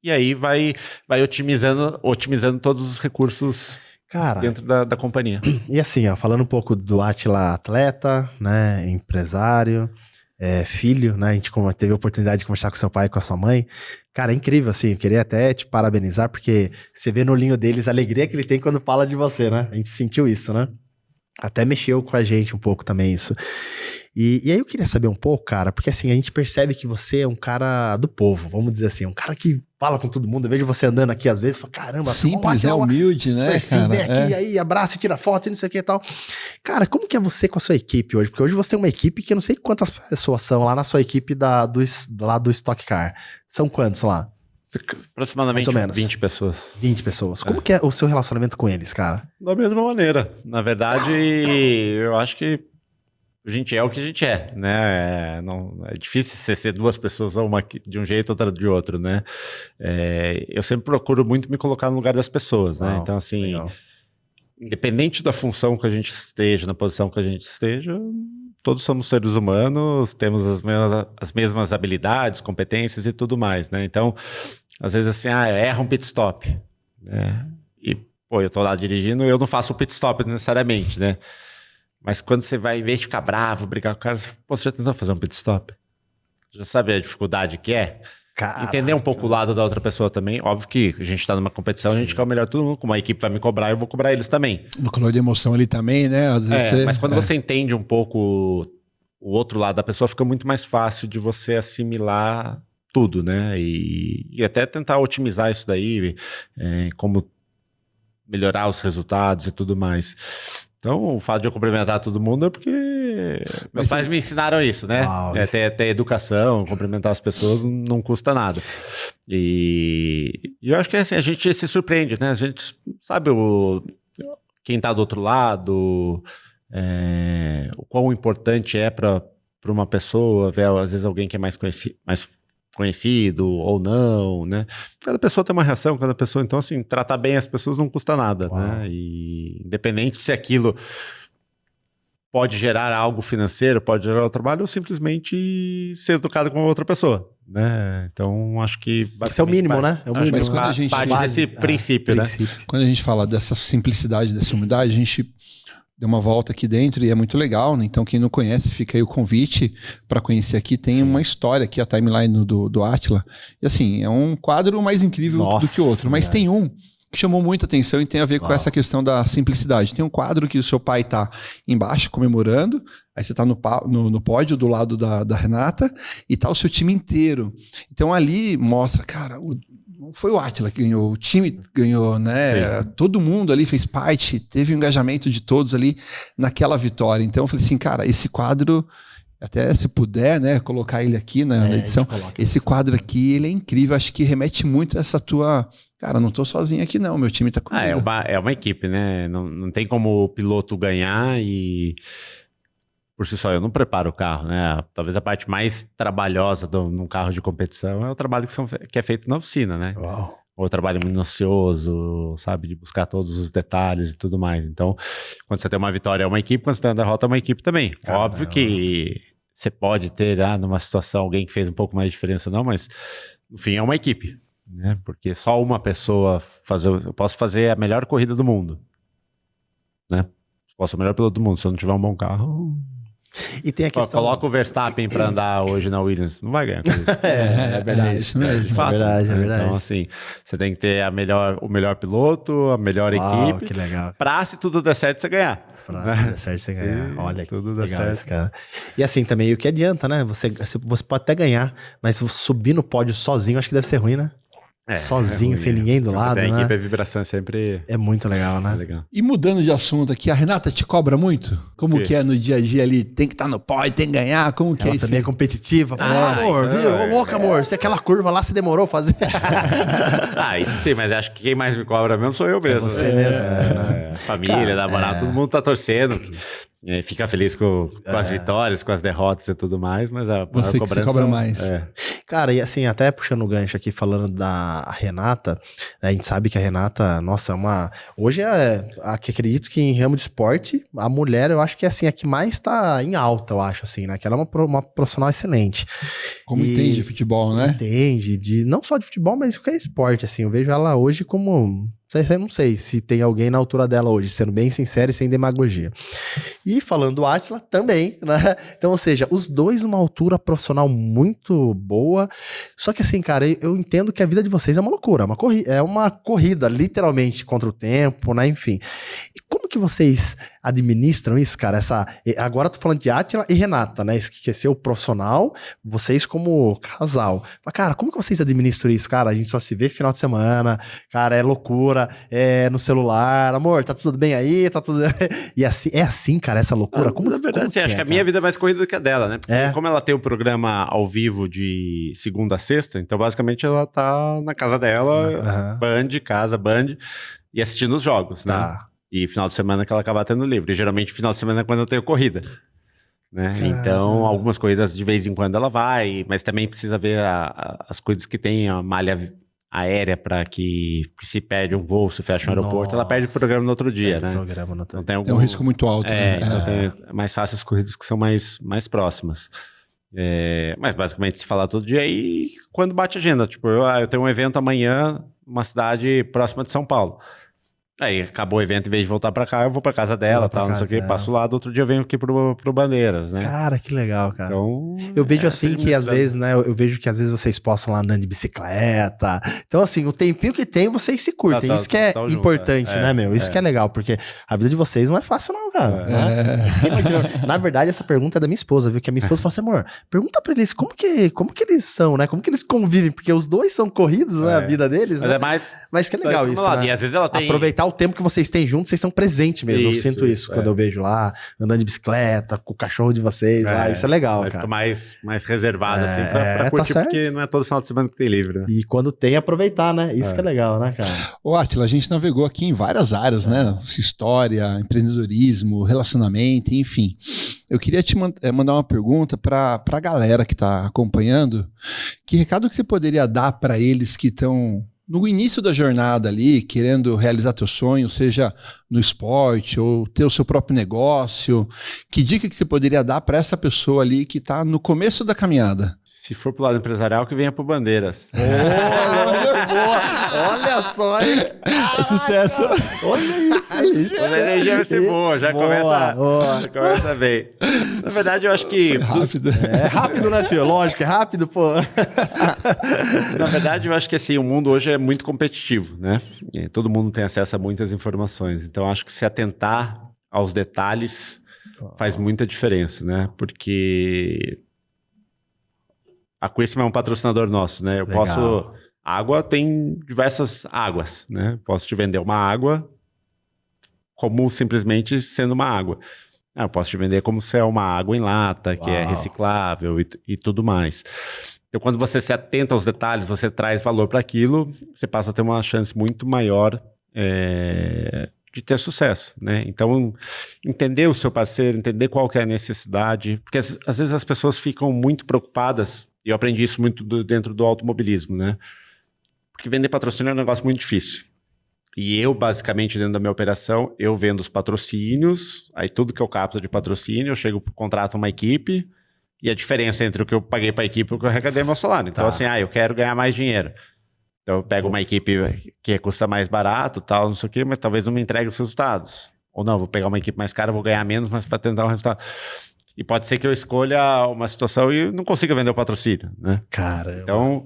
e aí vai otimizando todos os recursos, cara, dentro da companhia. E assim, falando um pouco do Átila atleta, né, empresário, filho, né? A gente teve a oportunidade de conversar com seu pai e com a sua mãe. Cara, é incrível, assim, eu queria até te parabenizar, porque você vê no olhinho deles a alegria que ele tem quando fala de você, né? A gente sentiu isso, né? Até mexeu com a gente um pouco também isso. E aí eu queria saber um pouco, cara, porque assim, a gente percebe que você é um cara do povo, vamos dizer assim, um cara que fala com todo mundo. Eu vejo você andando aqui às vezes e falo, caramba, simples, humilde, né, cara? Vem aqui, aí abraça e tira foto e não sei o que e tal. Cara, como que é você com a sua equipe hoje? Porque hoje você tem uma equipe que eu não sei quantas pessoas são lá na sua equipe lá do Stock Car. São quantos lá? Aproximadamente 20 pessoas. 20 pessoas. Como que é o seu relacionamento com eles, cara? Da mesma maneira. Na verdade, eu acho que a gente é o que a gente é, né? É difícil você ser duas pessoas, uma de um jeito, outra de outro, né? Eu sempre procuro muito me colocar no lugar das pessoas, né? Então, assim, legal. Independente da função que a gente esteja, na posição que a gente esteja, todos somos seres humanos, temos as mesmas habilidades, competências e tudo mais, né? Então, às vezes assim, erra um pit stop, né? E, pô, eu tô lá dirigindo, eu não faço o pit stop necessariamente, né? Mas quando você vai, em vez de ficar bravo, brigar com o cara, você já tentou fazer um pit stop? Já sabe a dificuldade que é? Caraca. Entender um pouco o lado da outra pessoa também. Óbvio que a gente tá numa competição, sim, a gente quer o melhor de todo mundo. Como a equipe vai me cobrar, eu vou cobrar eles também. No calor de emoção ali também, né? Às vezes mas quando você entende um pouco o outro lado da pessoa, fica muito mais fácil de você assimilar tudo, né? E até tentar otimizar isso daí, como melhorar os resultados e tudo mais. Então, o fato de eu cumprimentar todo mundo é porque meus pais me ensinaram isso, né? Ter educação, cumprimentar as pessoas não custa nada. E eu acho que assim, a gente se surpreende, né? A gente sabe quem tá do outro lado, o quão importante é para uma pessoa ver, às vezes, alguém que é mais conhecido ou não, né? Cada pessoa tem uma reação, cada pessoa... Então, assim, tratar bem as pessoas não custa nada, né? E independente se aquilo pode gerar algo financeiro, pode gerar trabalho, ou simplesmente ser educado com outra pessoa, né? Então, acho que... Esse é o mínimo, né? É o mínimo. Mas quando a gente... Parte desse princípio, né? Quando a gente fala dessa simplicidade, dessa humildade, a gente... deu uma volta aqui dentro e é muito legal, né? Então quem não conhece, fica aí o convite para conhecer aqui. Tem uma história aqui, a timeline do Átila. E assim, é um quadro mais incrível do que o outro. Mas tem um que chamou muita atenção e tem a ver com essa questão da simplicidade. Tem um quadro que o seu pai tá embaixo comemorando, aí você tá no pódio do lado da Renata e tá o seu time inteiro. Então ali mostra, cara... Foi o Átila que ganhou, o time ganhou, né? Sim. Todo mundo ali fez parte, teve o engajamento de todos ali naquela vitória. Então eu falei assim, cara, esse quadro, até se puder, né, colocar ele aqui na edição, esse quadro aqui, ele é incrível, acho que remete muito a essa tua... Cara, não tô sozinho aqui não, meu time tá comigo. É uma equipe, né? Não tem como o piloto ganhar e... Por si só, eu não preparo o carro, né? Talvez a parte mais trabalhosa num carro de competição é o trabalho que é feito na oficina, né? Uau. O trabalho minucioso, sabe? De buscar todos os detalhes e tudo mais. Então, quando você tem uma vitória é uma equipe, quando você tem uma derrota é uma equipe também. Caramba. Óbvio que você pode ter, numa situação, alguém que fez um pouco mais de diferença ou não, mas, no fim, é uma equipe, né? Porque só uma pessoa eu posso fazer a melhor corrida do mundo, né? Posso ser o melhor piloto do mundo. Se eu não tiver um bom carro... E tem a questão... Coloca o Verstappen para andar hoje na Williams, não vai ganhar. É verdade. Isso mesmo. É verdade. Então, assim, você tem que ter o melhor piloto, a melhor equipe. Que legal. Pra, se tudo der certo, você ganhar. Pra se tudo der certo, você ganhar. Sim, olha, tudo der legal, certo, cara. E assim também, o que adianta, né? Você pode até ganhar, mas subir no pódio sozinho, acho que deve ser ruim, né? Sozinho, sem ninguém do lado, né? A equipe, a vibração é sempre... É muito legal, né? Legal. E mudando de assunto aqui, a Renata te cobra muito? Como que é no dia a dia ali? Tem que estar no pódio, tem que ganhar? Como que ela é isso? Também é competitiva. Amor, viu? Ô, louco, amor. Se aquela curva lá se demorou a fazer. Isso sim, mas acho que quem mais me cobra mesmo sou eu mesmo. Você mesmo. Família, namorado, todo mundo tá torcendo. Fica feliz com as vitórias, com as derrotas e tudo mais, mas a você cobrança... que cobra mais. Cara, e assim, até puxando o gancho aqui, falando da Renata, né, a gente sabe que a Renata, nossa, hoje acredito que em ramo de esporte, a mulher, eu acho que é assim, a que mais tá em alta, eu acho, assim, né? Que ela é uma profissional excelente. Como entende de futebol, né? Entende, não só de futebol, mas qualquer esporte, assim. Eu vejo ela hoje como... Eu não sei se tem alguém na altura dela hoje, sendo bem sincero e sem demagogia. E falando do Átila, também, né? Então, ou seja, os dois numa altura profissional muito boa. Só que assim, cara, eu entendo que a vida de vocês é uma loucura, é uma corrida, literalmente, contra o tempo, né? Enfim. E como que vocês administram isso, cara? Agora eu tô falando de Átila e Renata, né? Esqueceu o profissional, vocês como casal. Mas, cara, como que vocês administram isso, cara? A gente só se vê final de semana, cara, é loucura, é no celular, amor, tá tudo bem aí, tá tudo... E assim, é assim, cara, essa loucura? Na verdade, sim, acho que a minha vida é mais corrida do que a dela, né? Porque como ela tem o programa ao vivo de segunda a sexta, então basicamente ela tá na casa dela, Band, casa, Band, e assistindo os jogos, né? E final de semana que ela acaba tendo livre. E geralmente final de semana é quando eu tenho corrida. Né? Então, algumas corridas de vez em quando ela vai, mas também precisa ver as coisas que tem a malha aérea para que se perde um voo, se fecha um aeroporto, ela perde o programa no outro dia, né? Então, tem um risco muito alto. Né? Então é mais fácil as corridas que são mais próximas. Mas basicamente se falar todo dia e quando bate a agenda, tipo, eu tenho um evento amanhã numa cidade próxima de São Paulo. Aí acabou o evento, em vez de voltar pra cá, eu vou pra casa dela, tal, não sei o que, passo lá, do outro dia eu venho aqui pro Bandeiras, né? Cara, que legal, cara. Então, eu vejo assim que às vezes, né, eu vejo que às vezes vocês postam lá andando de bicicleta. Então assim, o tempinho que tem, vocês se curtem. Isso que é importante, né, meu? Isso que é legal, porque a vida de vocês não é fácil não, cara. Né? Na verdade, essa pergunta é da minha esposa, viu? Que a minha esposa fala assim, amor, pergunta pra eles como que eles são, né? Como que eles convivem, porque os dois são corridos, né, a vida deles, mas né? Mas que é legal isso, né? E às vezes ela tem... Aproveitar o tempo que vocês têm juntos, vocês estão presentes mesmo. Eu sinto isso quando eu vejo lá, andando de bicicleta, com o cachorro de vocês lá. Isso é legal, cara. Fica mais reservado, assim, pra curtir, porque não é todo final de semana que tem livre, né? E quando tem, aproveitar, né? Isso que é legal, né, cara? Ô, Átila, a gente navegou aqui em várias áreas, né? História, empreendedorismo, relacionamento, enfim. Eu queria te mandar uma pergunta pra galera que tá acompanhando. Que recado que você poderia dar pra eles que estão no início da jornada ali, querendo realizar teu sonho, seja no esporte ou ter o seu próprio negócio, que dica que você poderia dar para essa pessoa ali que está no começo da caminhada? Se for pro lado empresarial, que venha pro Bandeiras. Olha só, hein? É sucesso. Olha isso. A energia vai ser boa, já começa bem. Na verdade, eu acho que... Rápido. É rápido, né, filho? Lógico, é rápido, pô. Na verdade, eu acho que assim, o mundo hoje é muito competitivo, né? E todo mundo tem acesso a muitas informações. Então, acho que se atentar aos detalhes faz muita diferença, né? Porque... A Quisma é um patrocinador nosso, né? Eu posso... Água tem diversas águas, né? Posso te vender uma água como simplesmente sendo uma água. Eu posso te vender como se é uma água em lata, que é reciclável e tudo mais. Então, quando você se atenta aos detalhes, você traz valor para aquilo, você passa a ter uma chance muito maior de ter sucesso, né? Então, entender o seu parceiro, entender qual que é a necessidade, porque às vezes as pessoas ficam muito preocupadas. E eu aprendi isso muito dentro do automobilismo, né? Porque vender patrocínio é um negócio muito difícil. E eu, basicamente, dentro da minha operação, eu vendo os patrocínios, aí tudo que eu capto de patrocínio, eu chego, contrato uma equipe, e a diferença entre o que eu paguei para a equipe e o que eu arrecadei é meu salário. Então, assim, eu quero ganhar mais dinheiro. Então, eu pego uma equipe que custa mais barato, tal, não sei o quê, mas talvez não me entregue os resultados. Ou não, vou pegar uma equipe mais cara, vou ganhar menos, mas para tentar um resultado... E pode ser que eu escolha uma situação e não consiga vender o patrocínio, né? Caramba. Então,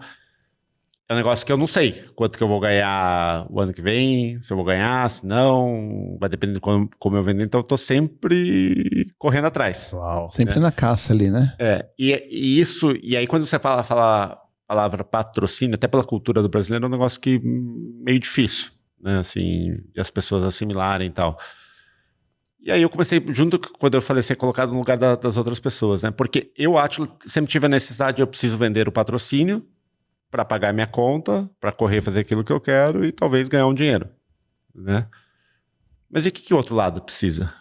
é um negócio que eu não sei quanto que eu vou ganhar o ano que vem, se eu vou ganhar, se não, vai depender de como eu vender. Então, eu tô sempre correndo atrás. Uau. Sempre na caça ali, né? E isso... E aí, quando você fala a palavra patrocínio, até pela cultura do brasileiro, é um negócio que meio difícil, né? Assim, de as pessoas assimilarem e tal. E aí eu comecei, junto quando eu falei, ser colocado no lugar das outras pessoas, né? Porque eu, Átila, sempre tive a necessidade, eu preciso vender o patrocínio para pagar minha conta, para correr fazer aquilo que eu quero e talvez ganhar um dinheiro, né? Mas e o que o outro lado precisa?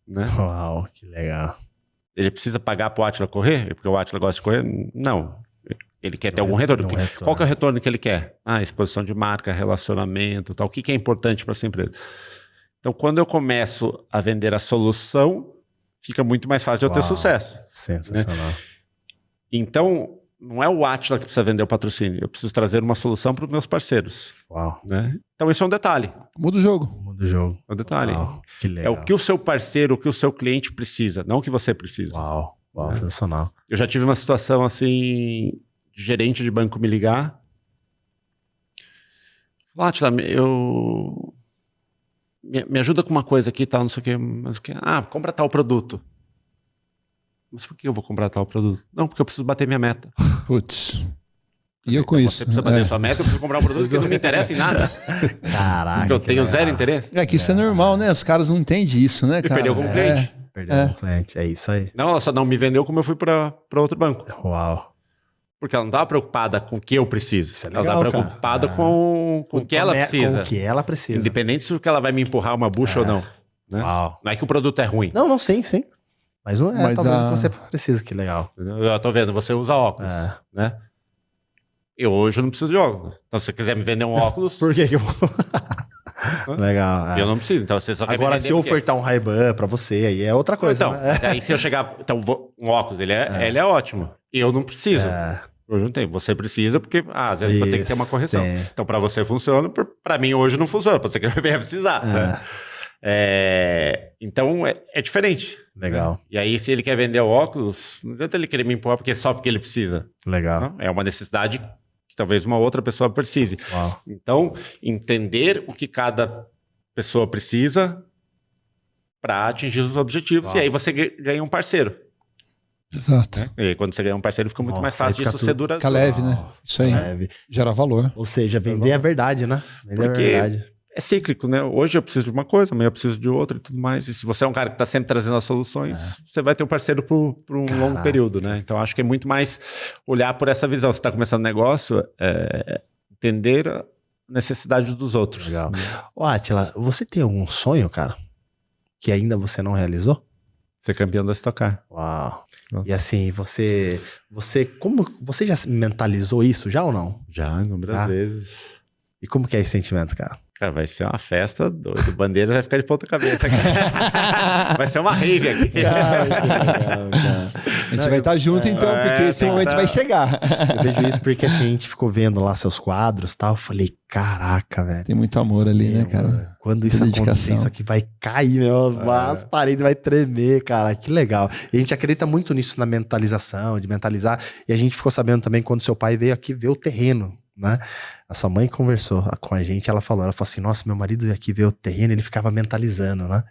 Né? Uau, que legal. Ele precisa pagar para o Átila correr? Porque o Átila gosta de correr? Não. Ele quer ter algum retorno. Qual que é o retorno que ele quer? Exposição de marca, relacionamento, tal. O que é importante para essa empresa? Então, quando eu começo a vender a solução, fica muito mais fácil de eu ter sucesso. Sensacional. Né? Então, não é o Átila que precisa vender o patrocínio, eu preciso trazer uma solução para os meus parceiros. Uau. Né? Então esse é um detalhe. Muda o jogo. Muda o jogo. É um detalhe. Uau, que É legal. o que o seu parceiro, o que o seu cliente precisa, não o que você precisa. Uau, É. sensacional. Eu já tive uma situação assim, de gerente de banco me ligar. Falar, Átila, me ajuda com uma coisa aqui e tal, não sei o quê. Mas o quê? Ah, compra tal produto. Mas por que eu vou comprar tal produto? Não, porque eu preciso bater minha meta. Putz. E eu com Então, isso. Você precisa bater sua meta, eu preciso comprar um produto que não me interessa em nada. Caraca. Porque eu que tenho legal. zero interesse. É que isso é normal, né? Os caras não entendem isso, né, E cara? perdeu como cliente. Perdeu um cliente. É isso aí. Não, ela só não me vendeu como eu fui para outro banco. Uau. Porque ela não estava preocupada com o que eu preciso. Isso é Ela legal, estava preocupada com o que ela precisa. Com o que ela precisa. Independente se ela vai me empurrar uma bucha ou não. Né? Uau. Não é que o produto é ruim. Não, sim. Mas não é Mas talvez o que você precisa, que legal. Eu tô vendo, você usa óculos, É. né? Eu hoje não preciso de óculos. Então, se você quiser me vender um óculos, Por que eu... Legal. eu não preciso. Então, você só quer me Agora, vender se eu porque- ofertar um Ray-Ban pra você, aí é outra coisa, Então, né? mas aí se eu chegar... Então, um óculos, ele é ótimo. Eu não preciso. Hoje não tem. Você precisa porque, às vezes, tem que ter uma correção. tem. Então, para você funciona, para mim hoje não funciona. Pode ser que eu venha precisar. Né? Então, é diferente. Legal. Né? E aí, se ele quer vender o óculos, não adianta ele querer me empurrar só porque ele precisa. Legal. Não? É uma necessidade que talvez uma outra pessoa precise. Uau. Então, entender o que cada pessoa precisa para atingir os objetivos. Uau. E aí você ganha um parceiro. Exato. Né? E aí, quando você ganha um parceiro, fica muito Nossa, mais aí fácil fica disso tudo- ser duradouro. Fica leve, né? Isso aí. Leve. Gera valor. Ou seja, vender a verdade, né? Vender Porque- a verdade. É cíclico, né? Hoje eu preciso de uma coisa, amanhã eu preciso de outra e tudo mais. E se você é um cara que está sempre trazendo as soluções, você vai ter um parceiro por um Caraca. longo período, né? Então acho que é muito mais olhar por essa visão. Você está começando um negócio, entender a necessidade dos outros. Legal. Ô, Átila, você tem algum sonho, cara, que ainda você não realizou? Ser campeão da Stock Car. Uau. E assim, você já mentalizou isso já ou não? Já, inúmeras Ah. vezes. E como que é esse sentimento, cara? Cara, vai ser uma festa doida. O Bandeira vai ficar de ponta cabeça aqui. Vai ser uma rave aqui. A gente vai estar junto, então, porque esse tem que momento tá- vai chegar. Eu vejo isso porque assim, a gente ficou vendo lá seus quadros e tal. Eu falei, caraca, velho. Tem muito amor ali, né, cara? Quando isso Dedicação. acontecer, isso aqui vai cair, as paredes vai tremer, cara. Que legal. E a gente acredita muito nisso na mentalização, de mentalizar. E a gente ficou sabendo também quando seu pai veio aqui ver o terreno, né? A sua mãe conversou com a gente, ela falou assim, nossa, meu marido veio aqui ver o terreno, ele ficava mentalizando, né?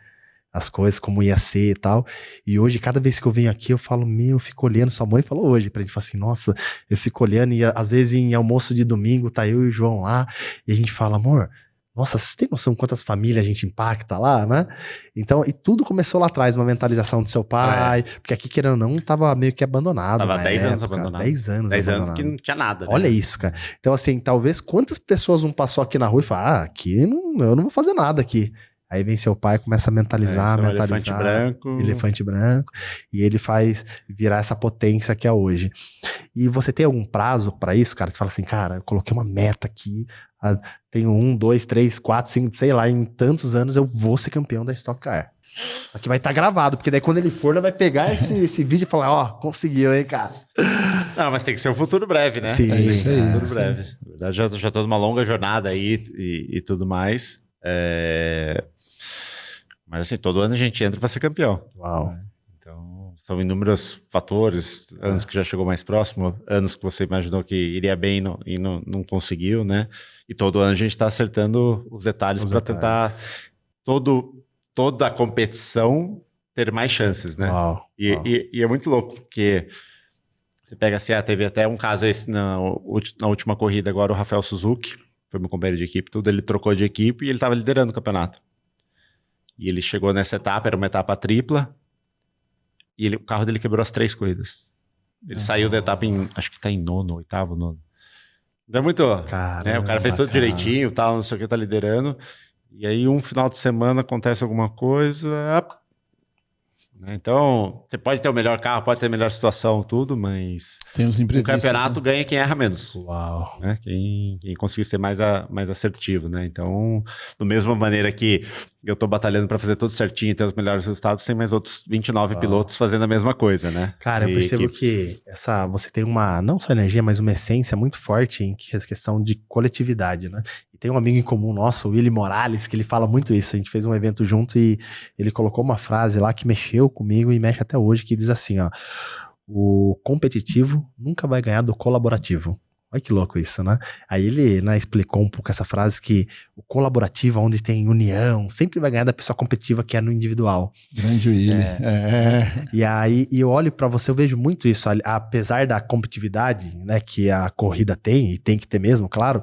As coisas, como ia ser e tal. E hoje, cada vez que eu venho aqui, eu falo, eu fico olhando. Sua mãe falou hoje pra gente, falou assim, nossa, eu fico olhando e às vezes em almoço de domingo tá eu e o João lá e a gente fala, amor, nossa, você tem noção quantas famílias a gente impacta lá, né? Então, e tudo começou lá atrás, uma mentalização do seu pai, porque aqui, querendo ou não, tava meio que abandonado. Tava na 10 anos época, abandonado. 10 anos 10 anos abandonado. que não tinha nada. Olha né? isso, cara. Então, assim, talvez quantas pessoas não passou aqui na rua e falaram, aqui eu não vou fazer nada aqui. Aí vem seu pai, começa a mentalizar, Esse é um mentalizar. elefante branco. Elefante branco. E ele faz virar essa potência que é hoje. E você tem algum prazo pra isso, cara? Você fala assim, cara, eu coloquei uma meta aqui. Tenho 1, 2, 3, 4, 5, sei lá, em tantos anos eu vou ser campeão da Stock Car. Aqui vai estar gravado, porque daí quando ele for, ele vai pegar esse vídeo e falar, ó, conseguiu, hein, cara? Não, mas tem que ser um futuro breve, né? Sim, é isso aí. Futuro breve. Na verdade, já tô numa longa jornada aí e tudo mais. Mas assim, todo ano a gente entra para ser campeão. Uau. Então, são inúmeros fatores, anos que já chegou mais próximo, anos que você imaginou que iria bem e não conseguiu, né? E todo ano a gente está acertando os detalhes para tentar toda a competição ter mais chances, né? Uau. E é muito louco, porque você pega assim, teve até um caso esse na última corrida agora, o Rafael Suzuki, foi meu companheiro de equipe, tudo, ele trocou de equipe e ele estava liderando o campeonato. E ele chegou nessa etapa, era uma etapa tripla, e o carro dele quebrou as 3 corridas. Ele saiu da etapa acho que tá em 9º, 8º, 9º. Não é muito... Caramba, né? O cara fez tudo direitinho, tal, não sei o que, tá liderando. E aí um final de semana acontece alguma coisa... né? Então, você pode ter o melhor carro, pode ter a melhor situação, tudo, mas Tem uns no imprevistos. campeonato né? ganha quem erra menos. Uau. Né? Quem conseguir ser mais assertivo, né? Então, da mesma maneira que eu tô batalhando para fazer tudo certinho e ter os melhores resultados, tem mais outros 29 pilotos fazendo a mesma coisa, né? Cara, eu percebo que você tem não só energia, mas uma essência muito forte em questão de coletividade, né? E tem um amigo em comum nosso, o Willy Morales, que ele fala muito isso. A gente fez um evento junto e ele colocou uma frase lá que mexeu comigo e mexe até hoje, que diz assim, ó: o competitivo nunca vai ganhar do colaborativo. Olha que louco isso, né? Aí ele, né, explicou um pouco essa frase que o colaborativo, onde tem união, sempre vai ganhar da pessoa competitiva que é no individual. Grande Willy. E aí eu olho pra você, eu vejo muito isso, apesar da competitividade, né, que a corrida tem, e tem que ter mesmo, claro,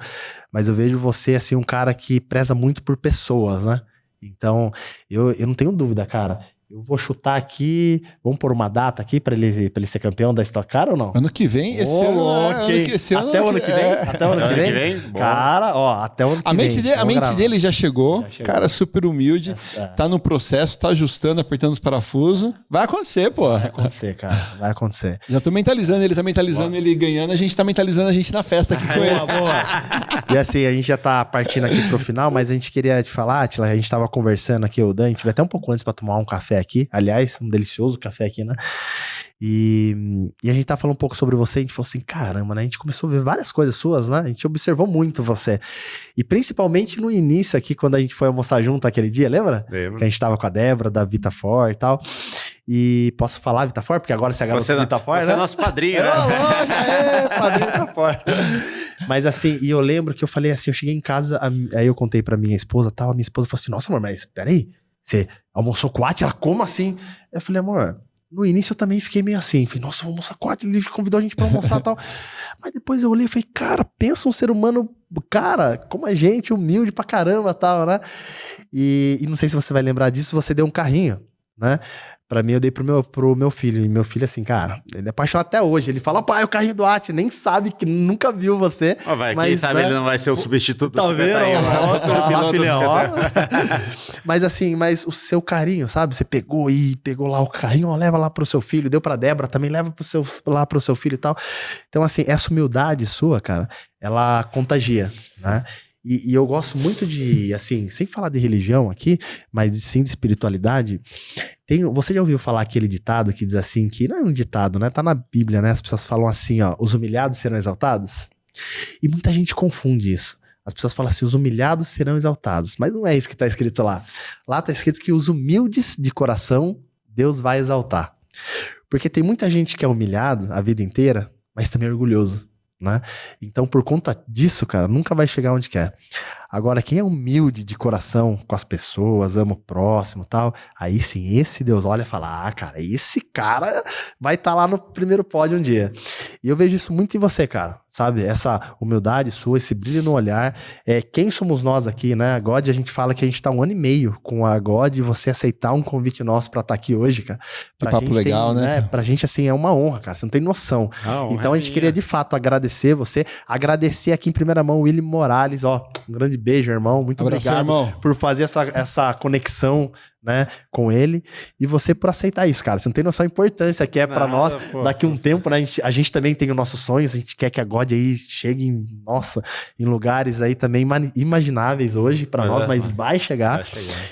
mas eu vejo você, assim, um cara que preza muito por pessoas, né? Então, eu não tenho dúvida, cara. Eu vou chutar aqui, vamos pôr uma data aqui pra ele ser campeão da Stock Car ou não? Ano que vem, esse ano. Até o ano que vem? Até o ano que vem? Cara, ó, até o ano que vem. A mente dele já chegou, cara, super humilde, tá no processo, tá ajustando, apertando os parafusos. Vai acontecer, pô. Vai acontecer, cara, vai acontecer. Já tô mentalizando, ele tá mentalizando ele ganhando, a gente tá mentalizando a gente na festa aqui com ele. Boa. E assim, a gente já tá partindo aqui pro final, mas a gente queria te falar, Atila, a gente tava conversando aqui, o Dan, a gente veio até um pouco antes pra tomar um café aqui, aliás, um delicioso café aqui, né? E a gente tá falando um pouco sobre você, a gente falou assim, caramba, né? A gente começou a ver várias coisas suas, né? A gente observou muito você. E principalmente no início aqui, quando a gente foi almoçar junto aquele dia, lembra? Lembro. Que a gente tava com a Débora, da Vitafor e tal. E posso falar Vitafor? Porque agora você é garoto Vitafor, né? Você é nosso padrinho, né? Padrinho Vitafor. Mas assim, e eu lembro que eu falei assim, eu cheguei em casa, aí eu contei pra minha esposa e tal, a minha esposa falou assim, nossa, amor, mas peraí, você almoçou com o Atila? Como assim? Eu falei, amor, no início eu também fiquei meio assim, falei, nossa, vou almoçar com o Atila, ele convidou a gente pra almoçar e tal. Mas depois eu olhei e falei, cara, pensa um ser humano, cara, como a gente, humilde pra caramba e tal, né? E não sei se você vai lembrar disso, você deu um carrinho, né? Pra mim, eu dei pro meu filho. E meu filho, assim, cara, ele é apaixonado até hoje. Ele fala, pai, o carrinho do Atila, nem sabe, que nunca viu você. Oh, vai, mas, quem sabe, né, ele não vai ser o substituto tá do vendo? piloto. Mas assim, o seu carinho, sabe? Você pegou lá o carrinho, ó, leva lá pro seu filho, deu pra Débora, também leva lá pro seu filho e tal. Então, assim, essa humildade sua, cara, ela contagia, né? E eu gosto muito de, assim, sem falar de religião aqui, mas sim de espiritualidade. Você já ouviu falar aquele ditado que diz assim, que não é um ditado, né? Tá na Bíblia, né? As pessoas falam assim, ó, os humilhados serão exaltados. E muita gente confunde isso. As pessoas falam assim, os humilhados serão exaltados. Mas não é isso que tá escrito lá. Lá tá escrito que os humildes de coração, Deus vai exaltar. Porque tem muita gente que é humilhado a vida inteira, mas também é orgulhoso, né? Então, por conta disso, cara, nunca vai chegar onde quer. Agora, quem é humilde de coração com as pessoas, ama o próximo e tal, aí sim, esse Deus olha e fala, ah, cara, esse cara vai estar lá no primeiro pódio um dia. E eu vejo isso muito em você, cara, sabe? Essa humildade sua, esse brilho no olhar. Quem somos nós aqui, né? A God, a gente fala que a gente tá 1 ano e meio com a God e você aceitar um convite nosso pra estar aqui hoje, cara. Pra papo legal, né? Pra gente, assim, é uma honra, cara. Você não tem noção. Então, a gente queria, de fato, agradecer você. Agradecer aqui em primeira mão o Willy Morales, ó. Um grande beijo, irmão. Muito obrigado, irmão, por fazer essa conexão, né, com ele. E você por aceitar isso, cara. Você não tem noção da importância que é pra nós. Pô. Daqui um tempo, né? A gente também tem os nossos sonhos. A gente quer que a God aí chegue em lugares aí também imagináveis hoje pra nós, mas vai chegar.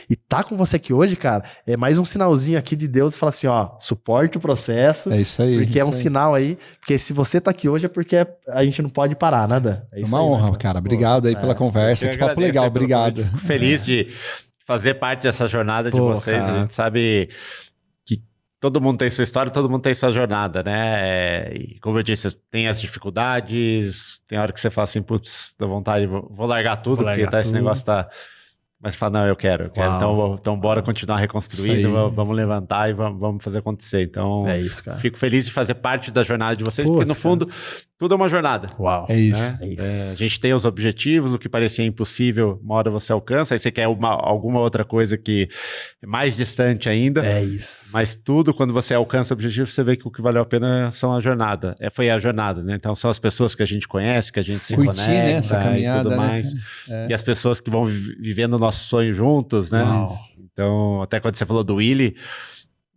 E tá com você aqui hoje, cara, é mais um sinalzinho aqui de Deus e fala assim, ó, suporte o processo. É isso aí. Porque é um sinal aí. Porque se você tá aqui hoje é porque a gente não pode parar, né, Dan? É uma honra, cara. Obrigado aí pela conversa. Que papo legal, obrigado. Fico feliz de fazer parte dessa jornada de vocês. Cara. A gente sabe que todo mundo tem sua história, todo mundo tem sua jornada, né? E como eu disse, tem as dificuldades, tem hora que você fala assim, putz, dá vontade, vou largar tudo, porque esse negócio tá... Mas você fala, não, eu quero. Então bora continuar reconstruindo, vamos levantar e vamos fazer acontecer. Então, é isso, cara. Fico feliz de fazer parte da jornada de vocês, porque no fundo, tudo é uma jornada. Uau. É isso. Né? É isso. A gente tem os objetivos, o que parecia impossível, uma hora você alcança, aí você quer alguma outra coisa que é mais distante ainda. É isso. Mas tudo, quando você alcança o objetivo, você vê que o que valeu a pena são a jornada. Foi a jornada, né? Então, são as pessoas que a gente conhece, que a gente se conecta, né? Essa caminhada, e tudo mais. Né? E as pessoas que vão vivendo o nosso sonho juntos, né? Uau. Então, até quando você falou do Willy,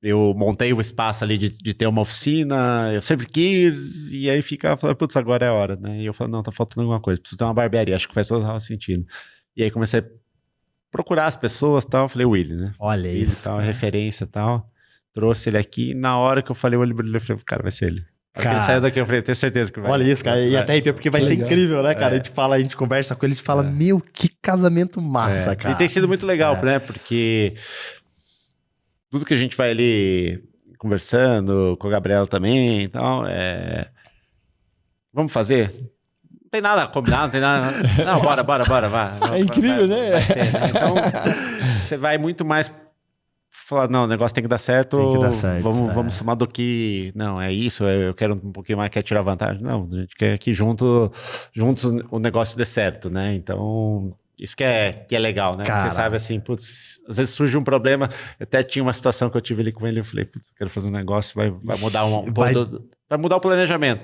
eu montei o espaço ali de ter uma oficina, eu sempre quis, e aí fica falando, putz, agora é a hora, né? E eu falo, não, tá faltando alguma coisa, preciso ter uma barbearia, acho que faz todo sentido. E aí comecei a procurar as pessoas e tal. Eu falei, Willy, né? Olha Willy, isso. tal, referência e tal. Trouxe ele aqui. Na hora que eu falei o olho brilhou, eu falei, cara, vai ser ele. Na hora que ele saiu daqui, eu falei, tenho certeza que vai. Olha isso, cara. E até arrepia, porque vai ser legal. incrível, né, cara? A gente conversa com ele e fala, meu, que casamento massa, cara. E tem sido muito legal, né? Porque tudo que a gente vai ali conversando com a Gabriela também e tal, vamos fazer? Não tem nada combinado, não tem nada. Não, bora, vai. É incrível, né? Vai ser, né? Então, você vai muito mais falar, não, o negócio tem que dar certo, Tem que dar certo, vamos somar do que, não, é isso, eu quero um pouquinho mais, quer tirar vantagem. Não, a gente quer que juntos o negócio dê certo, né? Então, isso que é legal, né? Cara. Você sabe assim, putz, às vezes surge um problema, até tinha uma situação que eu tive ali com ele, eu falei, putz, quero fazer um negócio, vai mudar vai mudar o planejamento.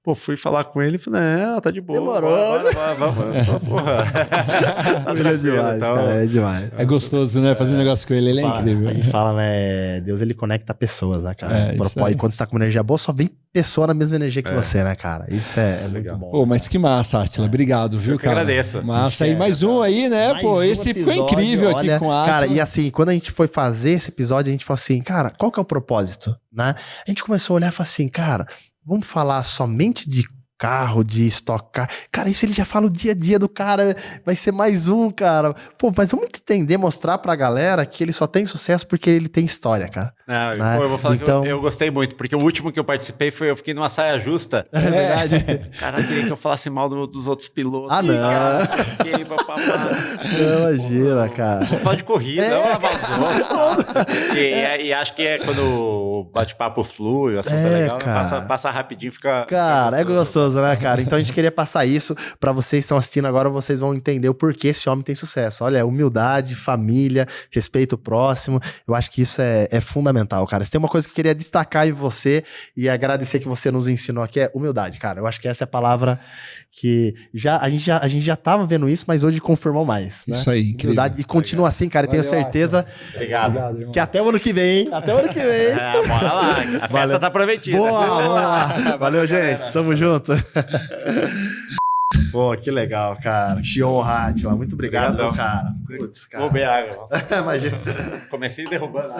Pô, fui falar com ele e falei, não, tá de boa. Demorou. Vamos, porra. Tá É demais, então. cara, é demais. É gostoso, né? Fazer um negócio com ele, ele é incrível. A gente fala, né? Deus, ele conecta pessoas, né, cara? É, isso aí. E quando você tá com uma energia boa, só vem pessoa na mesma energia que você, né, cara? Isso é legal. muito bom. Pô, mas que massa, Átila. Obrigado, viu, Eu que cara? agradeço. Massa. E mais um aí, né? Mais Pô, um esse ficou episódio, incrível aqui olha, com a Átila. Cara, e assim, quando a gente foi fazer esse episódio, a gente falou assim, cara, qual que é o propósito, né? A gente começou a olhar e falou assim, cara, vamos falar somente de carro, de estocar. Cara, isso ele já fala o dia a dia do cara, vai ser mais um, cara. Pô, mas vamos entender, mostrar pra galera que ele só tem sucesso porque ele tem história, cara. Não, Né? pô, eu vou falar Então- que eu gostei muito, porque o último que eu participei eu fiquei numa saia justa. É verdade. Cara, queria que eu falasse mal dos outros pilotos. Ah, não. Cara, fiquei, papapá. Não, imagina, cara. Vamos falar de corrida, vamos lavar os outros. E acho que é quando o bate-papo flui, o assunto é legal, né? cara. Passa rapidinho, fica... Cara, é fica gostoso, né, cara? Então a gente queria passar isso pra vocês que estão assistindo agora, vocês vão entender o porquê esse homem tem sucesso. Olha, humildade, família, respeito ao próximo. Eu acho que isso é fundamental, cara. Se tem uma coisa que eu queria destacar em você e agradecer que você nos ensinou aqui é humildade, cara. Eu acho que essa é a palavra que a gente já tava vendo isso, mas hoje confirmou mais, né? Isso aí, incrível. Humildade. E continua assim, cara. E tenho Valeu, certeza Obrigado. que até o ano que vem, hein? Até o ano que vem. Bora lá, a festa Valeu. tá prometida. Boa, vamos lá. Valeu, gente. Tamo junto. Pô, que legal, cara. Que honra, Átila. Muito obrigado, Obrigadão. meu cara. Putz, cara. Vou beber água. Imagina. Comecei derrubando.